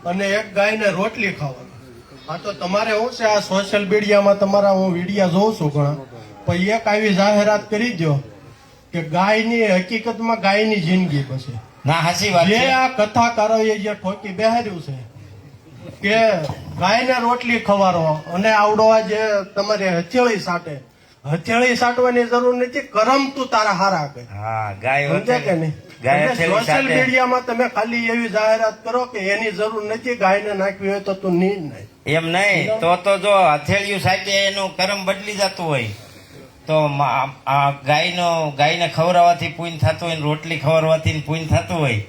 અને એક ગાયને રોટલી ખાવાનું. હા તો તમારે શું છે, આ સોશિયલ મીડિયામાં તમારા હું વિડીયો જોઉં છું ઘણા, પણ એક આવી જાહેરાત કરી દો કે ગાયની હકીકતમાં ગાયની જિંદગી પછી ના હાચી વાત જે છે. આ કથાકારોએ જે ઠોકી બેહાર્યું છે કે ગાયને રોટલી ખવારો અને આવડો જે તમારે હથેળી સાટે હથેળી સાટવાની જરૂર નથી, કરમ તું તારા હારા કર. હા ગાય સમજ્યા કે નહીં? ગાય એટલે હથેળી સોશિયલ સાથે. મીડિયામાં તમે ખાલી એવી જાહેરાત કરો કે એની જરૂર નથી, ગાયને નાખવી હોય તો તું નહીં નાખ. એમ નહીં તો જો હથેળિયું સાથે એનું કરમ બદલી જતું હોય તો ગાયને ખવડાવવાથી પૂન થતું હોય ને રોટલી ખવડાવવાથી પૂન થતું હોય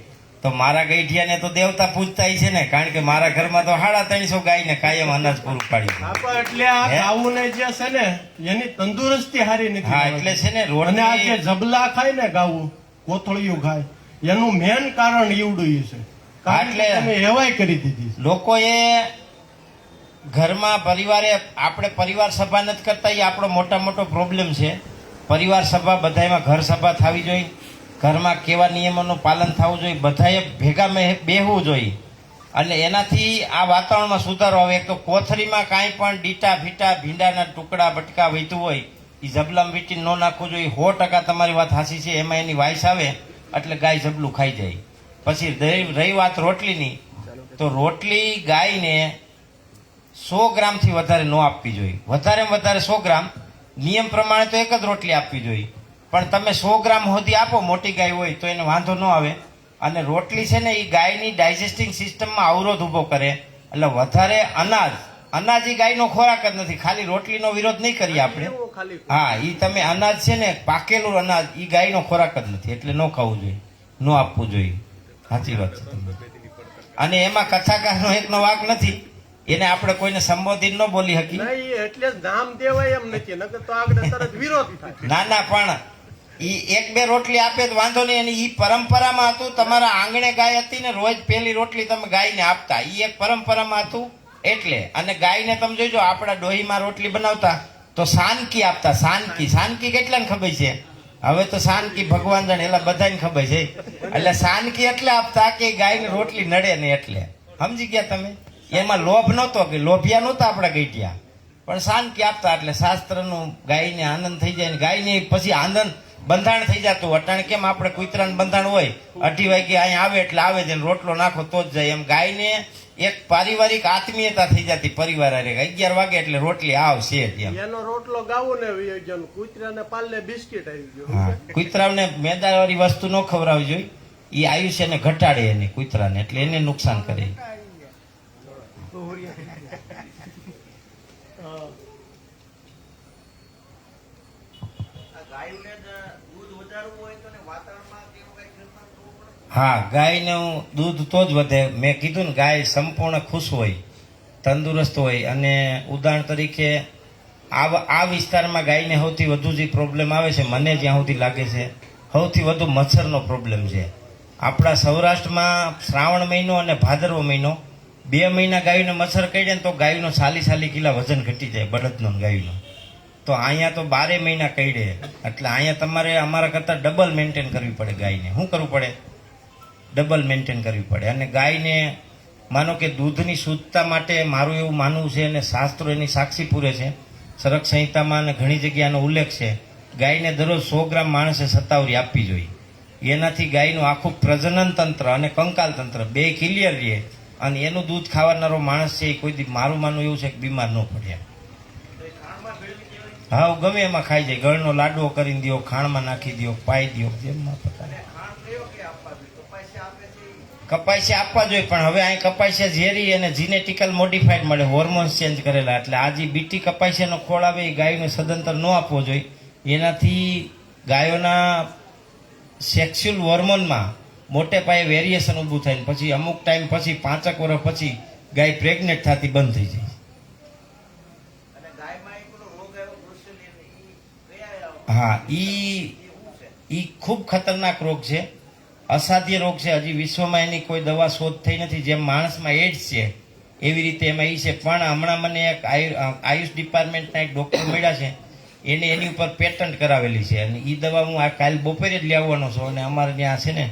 તો મારા ગઈઠિયાને તો દેવતા પૂજતા છે ને, કારણ કે મારા ઘરમાં તો 350 ગાયને કાયમ અનાજ પૂરું પાડ્યું છે. આપા એટલે આ ગાવું ને જે છે ને એની તંદુરસ્તી સારી નથી. હા એટલે છે ને અને આ જે રોટલી જબલા ખાય ને ગાવું, કોથળિયું ખાય, એનું મેન કારણ ઈવડું છે. કારણ કે એટલે- તમે એવાય કરી દીધી છે. લોકોએ ઘરમાં પરિવારે આપણે પરિવાર સભા નથી કરતા, એ આપણો મોટો પ્રોબ્લેમ છે. પરિવાર સભા બધામાં ઘર સભા થવી જોઈએ, ઘરમાં કેવા નિયમોનું પાલન થવું જોઈએ, બધાએ ભેગા બેહવું જોઈએ અને એનાથી આ વાતાવરણમાં સુધારો આવે. એક તો કોથળીમાં કાંઈ પણ ડીટા ફીટા ભીંડાના ટુકડા બટકા વહેતું હોય એ જબલામાં વીટી ન નાખવું જોઈએ. 100% તમારી વાત સાચી છે. એમાં એની વાઈસ આવે એટલે ગાય જબલું ખાઈ જાય. પછી રહી વાત રોટલીની, તો રોટલી ગાયને 100 ગ્રામથી વધારે ન આપવી જોઈએ. વધારેમાં વધારે 100 ગ્રામ, નિયમ પ્રમાણે તો એક જ રોટલી આપવી જોઈએ. પણ તમે 100 ગ્રામ સુધી આપો, મોટી ગાય હોય તો એને વાંધો ન આવે. અને રોટલી છે ને એ ગાયની ડાયજેસ્ટિંગ સિસ્ટમમાં અવરોધ ઊભો કરે, એટલે વધારે અનાજ એ ગાયનો ખોરાક જ નથી. ખાલી રોટલીનો વિરોધ નહીં કરીએ આપણે. હા, એ તમે અનાજ છે ને પાકેલું અનાજ એ ગાયનો ખોરાક જ નથી, એટલે ન ખાવું જોઈએ, ન આપવું જોઈએ. સાચી વાત છે તમારી. અને એમાં કથાકારનો એકનો વાંક નથી, એને આપણે કોઈને સંબોધિત ન બોલી શકી. નહીં, એટલે જ નામ દેવાય એમ નથી, નકર તો આગળ તરત વિરોધ થાય. ના પણ ઈ 1-2 રોટલી આપે તો વાંધો નહીં. એની ઈ પરંપરામાં હતું, તમારા આંગણે ગાય હતી ને રોજ પહેલી રોટલી તમે ગાયને આપતા, ઈ એક પરંપરામાં હતું. એટલે અને ગાયને તમે જોઈજો, આપણા ડોહીમાં રોટલી બનાવતા તો સાનકી આપતા. સાનકી કેટલાને ખબર છે? હવે તો સાનકી ભગવાન જાણે, એલા બધાને ખબર છે. એટલે સાનકી એટલે આપતા કે ગાયને રોટલી નડે ને, એટલે સમજી ગયા તમે? એમાં લોભ નહોતો, કે લોભિયા નહોતા આપણા ગઈટિયા, પણ સાનકી આપતા. એટલે શાસ્ત્રનું ગાયને આનંદ થઈ જાય ને ગાયને પછી આનંદ બંધાણ થઈ જતું. અટાણે કેમ આપણે કૂતરાનું બંધાણ હોય, 2:30 વાગે અહીંયા આવે એટલે આવે છે, રોટલો નાખો તો જ જાય. એમ ગાયને એક પારિવારિક આત્મીયતા થઈ જતી પરિવાર હારે. 11 વાગે એટલે રોટલી આવશે જ એમ. એનો રોટલો ગાવો ને વિયોજન, કૂતરાને પાલને બિસ્કિટ આવી ગયો. હા, કૂતરાને મેદાવાળી વસ્તુ ન ખવડાવવી જોઈએ, એ આયુષ્યને ઘટાડે એને કૂતરાને, એટલે એને નુકસાન કરે. હા, ગાયનું દૂધ તો જ વધે. મેં કીધું ને, ગાય સંપૂર્ણ ખુશ હોય, તંદુરસ્ત હોય. અને ઉદાહરણ તરીકે આ વિસ્તારમાં ગાયને સૌથી વધુ જે પ્રોબ્લેમ આવે છે, મને જ્યાં સુધી લાગે છે, સૌથી વધુ મચ્છરનો પ્રોબ્લેમ છે. આપણા સૌરાષ્ટ્રમાં શ્રાવણ મહિનો અને ભાદરવો મહિનો 2 મહિના ગાયને મચ્છર કરડે ને તો ગાયનો 40 કિલા વજન ઘટી જાય, બળદનો ને ગાયનો. તો અહીંયા તો 12 મહિના કરડે, એટલે અહીંયા તમારે અમારા કરતાં ડબલ મેન્ટેન કરવી પડે ગાયને. શું કરવું પડે? ડબલ મેન્ટેન કરવી પડે. અને ગાયને માનો કે દૂધની શુદ્ધતા માટે મારું એવું માનવું છે, અને શાસ્ત્રો એની સાક્ષી પૂરે છે, ચરક સંહિતામાં અને ઘણી જગ્યાનો ઉલ્લેખ છે, ગાયને દરરોજ 100 ગ્રામ માણસે સત્તાવરી આપવી જોઈએ. એનાથી ગાયનું આખું પ્રજનન તંત્ર અને કંકાલ તંત્ર 2 ક્લિયર રહે, અને એનું દૂધ ખાવાનારો માણસ છે એ કોઈ દી, મારું માનવું એવું છે કે બીમાર ન પડે. હા, ગમે એમાં ખાઈ જાય. ગળનો લાડવો કરીને દો, ખાણમાં નાખી દો, પાઈ દો, જેમમાં પતાવે. કપાસિયા આપવા જોઈએ, પણ હવે અહીં કપાસિયા ઝેરી અને જીનેટિકલ મોડિફાઈડ મળે, હોર્મોન્સ ચેન્જ કરેલા. એટલે આ જે બીટી કપાસિયાનો ખોળ આવે એ ગાયને સદંતર ન આપવો જોઈએ. એનાથી ગાયોના સેક્સ્યુઅલ હોર્મોનમાં મોટે પાયે વેરિએશન ઊભું થાય ને પછી અમુક ટાઈમ પછી 5 વર્ષ પછી ગાય પ્રેગ્નેન્ટ થતી બંધ થઈ જાય. હા, ઈ ખૂબ ખતરનાક રોગ છે, અસાધ્ય રોગ છે. હજી વિશ્વમાં એની કોઈ દવા શોધ થઈ નથી. જેમ માણસમાં એડ્સ છે એવી રીતે એમાં ઈ છે. પણ હમણાં મને એક આયુષ ડિપાર્ટમેન્ટના એક ડૉક્ટર મળ્યા છે, એને એની ઉપર પેટન્ટ કરાવેલી છે. અને એ દવા હું આ કાલ બપોરે જ લેવાનો છું. અને અમારે ત્યાં છે ને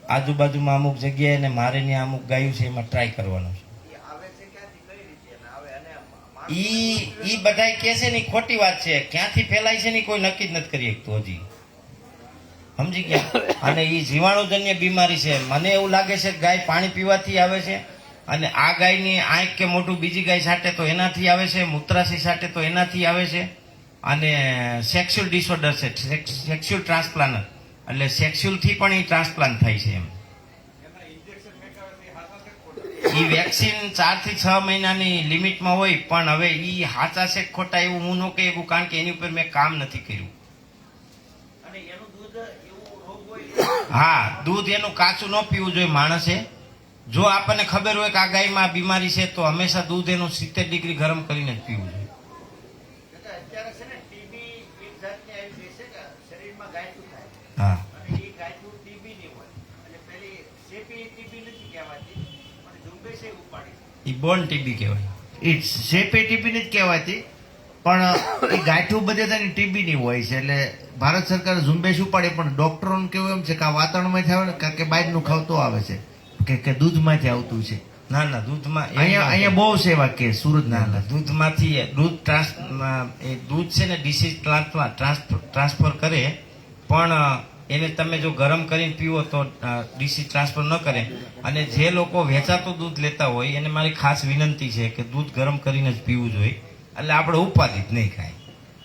આજુબાજુમાં અમુક જગ્યાએ ને મારે ત્યાં અમુક ગાયું છે, એમાં ટ્રાય કરવાનો છે. ઈ બધાય કે છે ને ખોટી વાત છે. ક્યાંથી ફેલાય છે ને કોઈ નક્કી જ નથી કરી શકતું હજી. સમજી ગયા? અને એ જીવાણુજન્ય બીમારી છે. મને એવું લાગે છે કે ગાય પાણી પીવાથી આવે છે, અને આ ગાયની આંખ કે મોઢું બીજી ગાય છાંટે તો એનાથી આવે છે, મૂત્રાશય છાંટે તો એનાથી આવે છે. અને સેક્સ્યુઅલ ડિસઓર્ડર છે, સેક્સ્યુઅલ ટ્રાન્સપ્લાન્ટ, એટલે સેક્સ્યુઅલ થી પણ એ ટ્રાન્સપ્લાન્ટ થાય છે એમ. એ વેક્સિન 4 થી 6 મહિનાની લિમિટમાં હોય, પણ હવે એ હાચા છે કે ખોટા એવું હું ન કહી શકું, કારણ કે એની ઉપર મેં કામ નથી કર્યું. અને એનું દૂધ એવું રોગ હોય હા, દૂધ એનું કાચું ન પીવું જોઈએ માણસે. જો આપણને ખબર હોય કે આ ગાયમાં આ બીમારી છે તો હંમેશા દૂધ એનું 70 ડિગ્રી ગરમ કરીને જ પીવું જોઈએ. અત્યારે છે ને ટીબી એક જાતની આવી ગઈ છે કે શરીરમાં ગાયઠું થાય, હા, અને એ ગાયઠું ટીબી ની હોય, એટલે પેલી શેપી ટીબી નથી કહેવાતી, પણ ઝુંબેશ એ ઉપાડી. એ બોર્ન ટીબી કહેવાય. એ શેપે ટીબી નથી કહેવાતી, પણ એ ગાંઠું બધે તેની ટીબી ની હોય છે. એટલે ભારત સરકાર ઝુંબેશ ઉપાડે, પણ ડોક્ટરોને કેવું એમ છે કે આ વાતાવરણમાંથી આવે ને કે બહારનું ખાવતો આવે છે, કે દૂધમાંથી આવતું છે. ના ના, દૂધમાં અહીંયા બહુ સેવા કે સુરત ના ના, દૂધમાંથી દૂધ છે ને ડિસીઝ ટ્રાન્સફર કરે, પણ એને તમે જો ગરમ કરીને પીવો તો ડિસીઝ ટ્રાન્સફર ન કરે. અને જે લોકો વેચાતું દૂધ લેતા હોય એને મારી ખાસ વિનંતી છે કે દૂધ ગરમ કરીને જ પીવું જોઈએ, એટલે આપણે ઉપાધિ જ નહીં ખાય.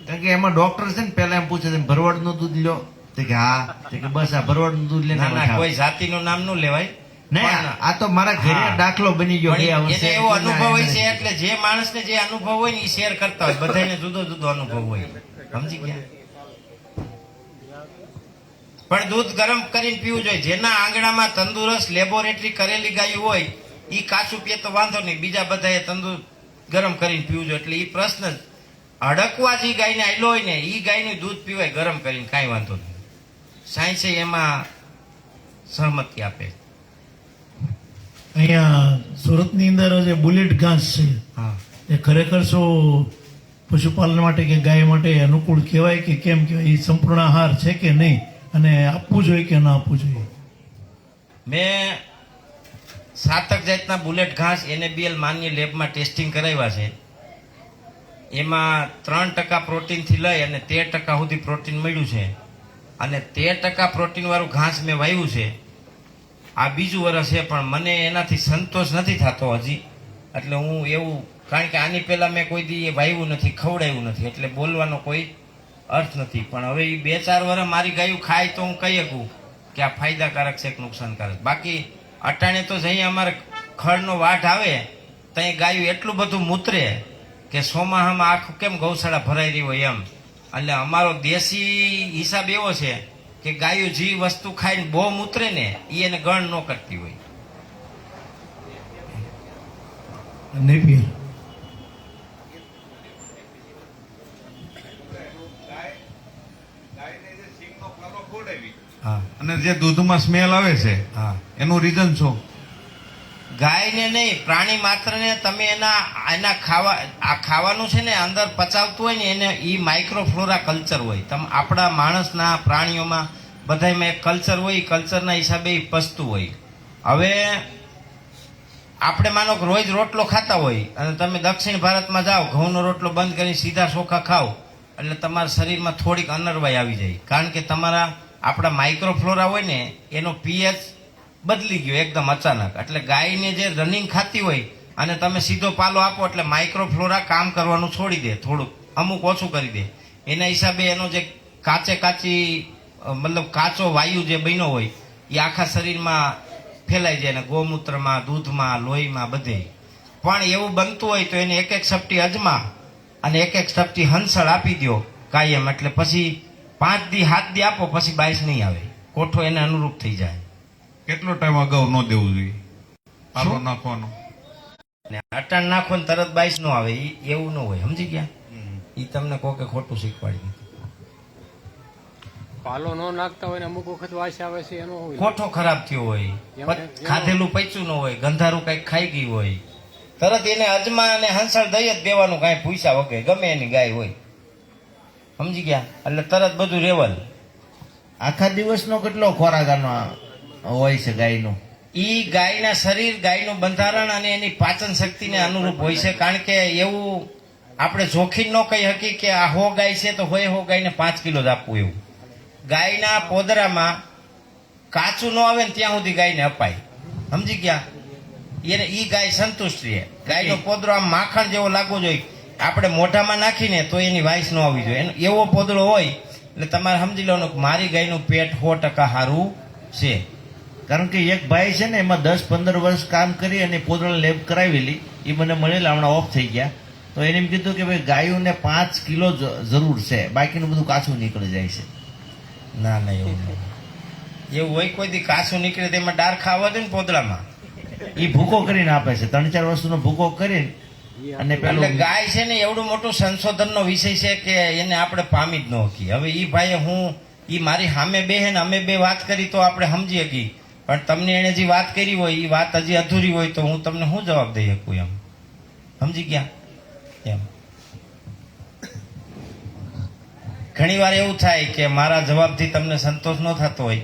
કારણ કે એમાં ડોક્ટર છે ને પેલા એમ પૂછે છે ભરવાડનું દૂધ લ્યો, તો કે હા, તો કે બસ આ ભરવાડનું દૂધ ના ના, લઈને. કોઈ જાતિનું નામ ન લેવાય. નહીં, આ તો મારા ઘરે હા. દાખલો બની ગયો. પણ ગયા એને વર્ષે એવો અનુભવ હોય છે, એટલે જે માણસને જે અનુભવ હોય ને એ શેર કરતા હોય, બધાને જુદો જુદો અનુભવ હોય, સમજી ગયા? પણ દૂધ ગરમ કરીને પીવું જોઈએ. જેના આંગણામાં તંદુરસ્ત લેબોરેટરી કરેલી ગાયું હોય એ કાચું પીએ તો વાંધો નહીં, બીજા બધાએ ગરમ કરીને પીવું જોઈએ. એટલે એ પ્રશ્ન જ અડકવા જે ગાયને આવેલો હોય ને એ ગાયનું દૂધ પીવાય ગરમ કરીને, કાંઈ વાંધો નહીં. સાયન્સે એમાં સહમતિ આપે. અહીંયા સુરતની અંદર જે બુલેટ ઘાસ છે હા, એ ખરેખર શું પશુપાલન માટે કે ગાય માટે અનુકૂળ કહેવાય કે કેમ કહેવાય? એ સંપૂર્ણ આહાર છે કે નહીં, અને આપવું જોઈએ કે ના આપવું જોઈએ? મેં 7 જાતના બુલેટ ઘાસ NABL માન્ય લેબમાં ટેસ્ટિંગ કરાવ્યા છે. એમાં 3% પ્રોટીનથી લઈ અને 13% સુધી પ્રોટીન મળ્યું છે. અને 13% પ્રોટીન વાળું ઘાસ મેં વાવ્યું છે. આ બીજું વર્ષ છે, પણ મને એનાથી સંતોષ નથી થતો હજી. એટલે હું એવું, કારણ કે આની પહેલા મેં કોઈ દી વાવ્યું નથી, ખવડાવ્યું નથી, એટલે બોલવાનો કોઈ અર્થ નથી. પણ હવે એ 2-4 વર્ષ મારી ગાયું ખાય તો હું કહી શકું કે આ ફાયદાકારક છે કે નુકસાનકારક. બાકી અટાણે તો જઈ અમારે ખડનો વાઢ આવે ત્યાં ગાયું એટલું બધું મૂતરે કે સોમાહામાં આખું કેમ ગૌશાળા ભરાઈ રહી હોય એમ. એટલે અમારો દેશી હિસાબ એવો છે કે ગાયું જે વસ્તુ ખાઈને બહુ મૂતરે ને એ એને ગણ ન કરતી હોય. નેપિયર હા અને જે દૂધમાં સ્મેલ આવે છે હા, એનું રીઝન શું? ગાયને નહીં, પ્રાણી માત્રને તમે એના ખાવાનું છે ને અંદર પચાવતું હોય ને એને ઈ માઇક્રોફ્લોરા કલ્ચર હોય. આપણા માણસના પ્રાણીઓમાં બધામાં એક કલ્ચર હોય, કલ્ચરના હિસાબે ઈ પચતું હોય. હવે આપણે માનો કે રોજ રોટલો ખાતા હોય અને તમે દક્ષિણ ભારતમાં જાઓ, ઘઉંનો રોટલો બંધ કરીને સીધા ચોખા ખાઓ એટલે તમારા શરીરમાં થોડીક અનરવાઈ આવી જાય. કારણ કે આપણા માઇક્રોફ્લોરા હોય ને એનો pH બદલી ગયો એકદમ અચાનક. એટલે ગાયને જે રનિંગ ખાતી હોય અને તમે સીધો પાલો આપો એટલે માઇક્રોફ્લોરા કામ કરવાનું છોડી દે, થોડુંક અમુક ઓછું કરી દે. એના હિસાબે એનો જે કાચો વાયુ જે બન્યો હોય એ આખા શરીરમાં ફેલાઈ જાય, ને ગૌમૂત્રમાં, દૂધમાં, લોહીમાં, બધે. પણ એવું બનતું હોય તો એને 1-1 સપટી અજમા અને 1-1 સપટી હંસળ આપી દો કાયમ. એટલે પછી 5 દી 7 દી આપો, પછી બાઈસ નહીં આવે, કોઠો એને અનુરૂપ થઈ જાય. કેટલો ટાઈમ અગાઉ ન દેવું જોઈએ પાલો નાખવાનો? ને અટાણ નાખો ને તરત બાઈસ નો આવે, એવું ન હોય, સમજી ગયા? ઈ તમને કોકે ખોટું શીખવાડી દીધું. પાલો ન નાખતા હોય ને અમુક વખત વાસ આવે છે એનો હોય. કોઠો ખરાબ થયો હોય, ખાધેલું પચ્યું ન હોય, ગંધારું કઈક ખાઈ ગયું હોય, તરત એને અજમા અને હંસળ દઈ જ દેવાનું, કાંઈ પૂછ્યા વગર, ગમે એની ગાય હોય, સમજી ગયા? એટલે તરત બધું રેવલ. આખા દિવસનો કેટલો ખોરાક આનો હોય છે ગાયનો? ઈ ગાયના શરીર, ગાયનું બંધારણ અને એની પાચન શક્તિને અનુરૂપ હોય છે. કારણ કે એવું આપણે જોખીમ ન કહી શકીએ કે આ 100 ગાય છે તો 100 ગાયને 5 કિલો જ આપવું. એવું ગાયના પોદરામાં કાચું ન આવે ને ત્યાં સુધી ગાયને અપાય, સમજી ગયા? એને ઈ ગાય સંતુષ્ટ રહે. ગાયનો પોદરો આમ માખણ જેવો લાગવો જોઈએ. આપણે મોઢામાં નાખીને તો એની વાઈસ ન આવવી જોઈએ. એવો પોદળો હોય એટલે તમારે સમજી લેવાનું કે મારી ગાયનું પેટ 100% સારું છે. કારણ કે એક ભાઈ છે ને એમાં 10-15 વર્ષ કામ કરી અને પોદળા લેબ કરાવેલી, એ મને મળેલા, હમણાં ઓફ થઈ ગયા. તો એને એમ કીધું કે ભાઈ ગાયોને 5 કિલો જરૂર છે, બાકીનું બધું કાચું નીકળી જાય છે. ના ના એવું નહીં. એવું હોય કોઈ દી કાચું નીકળે તો એમાં ડાર ખાવા દે ને પોદળામાં. એ ભૂકો કરીને આપે છે, 3-4 વસ્તુનો ભૂકો કરીને. અને એટલે પેલું ગાય છે ને એવડું મોટું સંશોધનનો વિષય છે કે એને આપણે પામી જ ન શકીએ. હવે એ ભાઈએ એ મારી સામે બેહે ને અમે બે વાત કરી તો આપણે સમજી શકીએ, પણ તમને એને જે વાત કરી હોય એ વાત હજી અધૂરી હોય તો હું તમને શું જવાબ દઈ શકું? એમ સમજી ગયા? એમ ઘણી વાર એવું થાય કે મારા જવાબથી તમને સંતોષ ન થતો હોય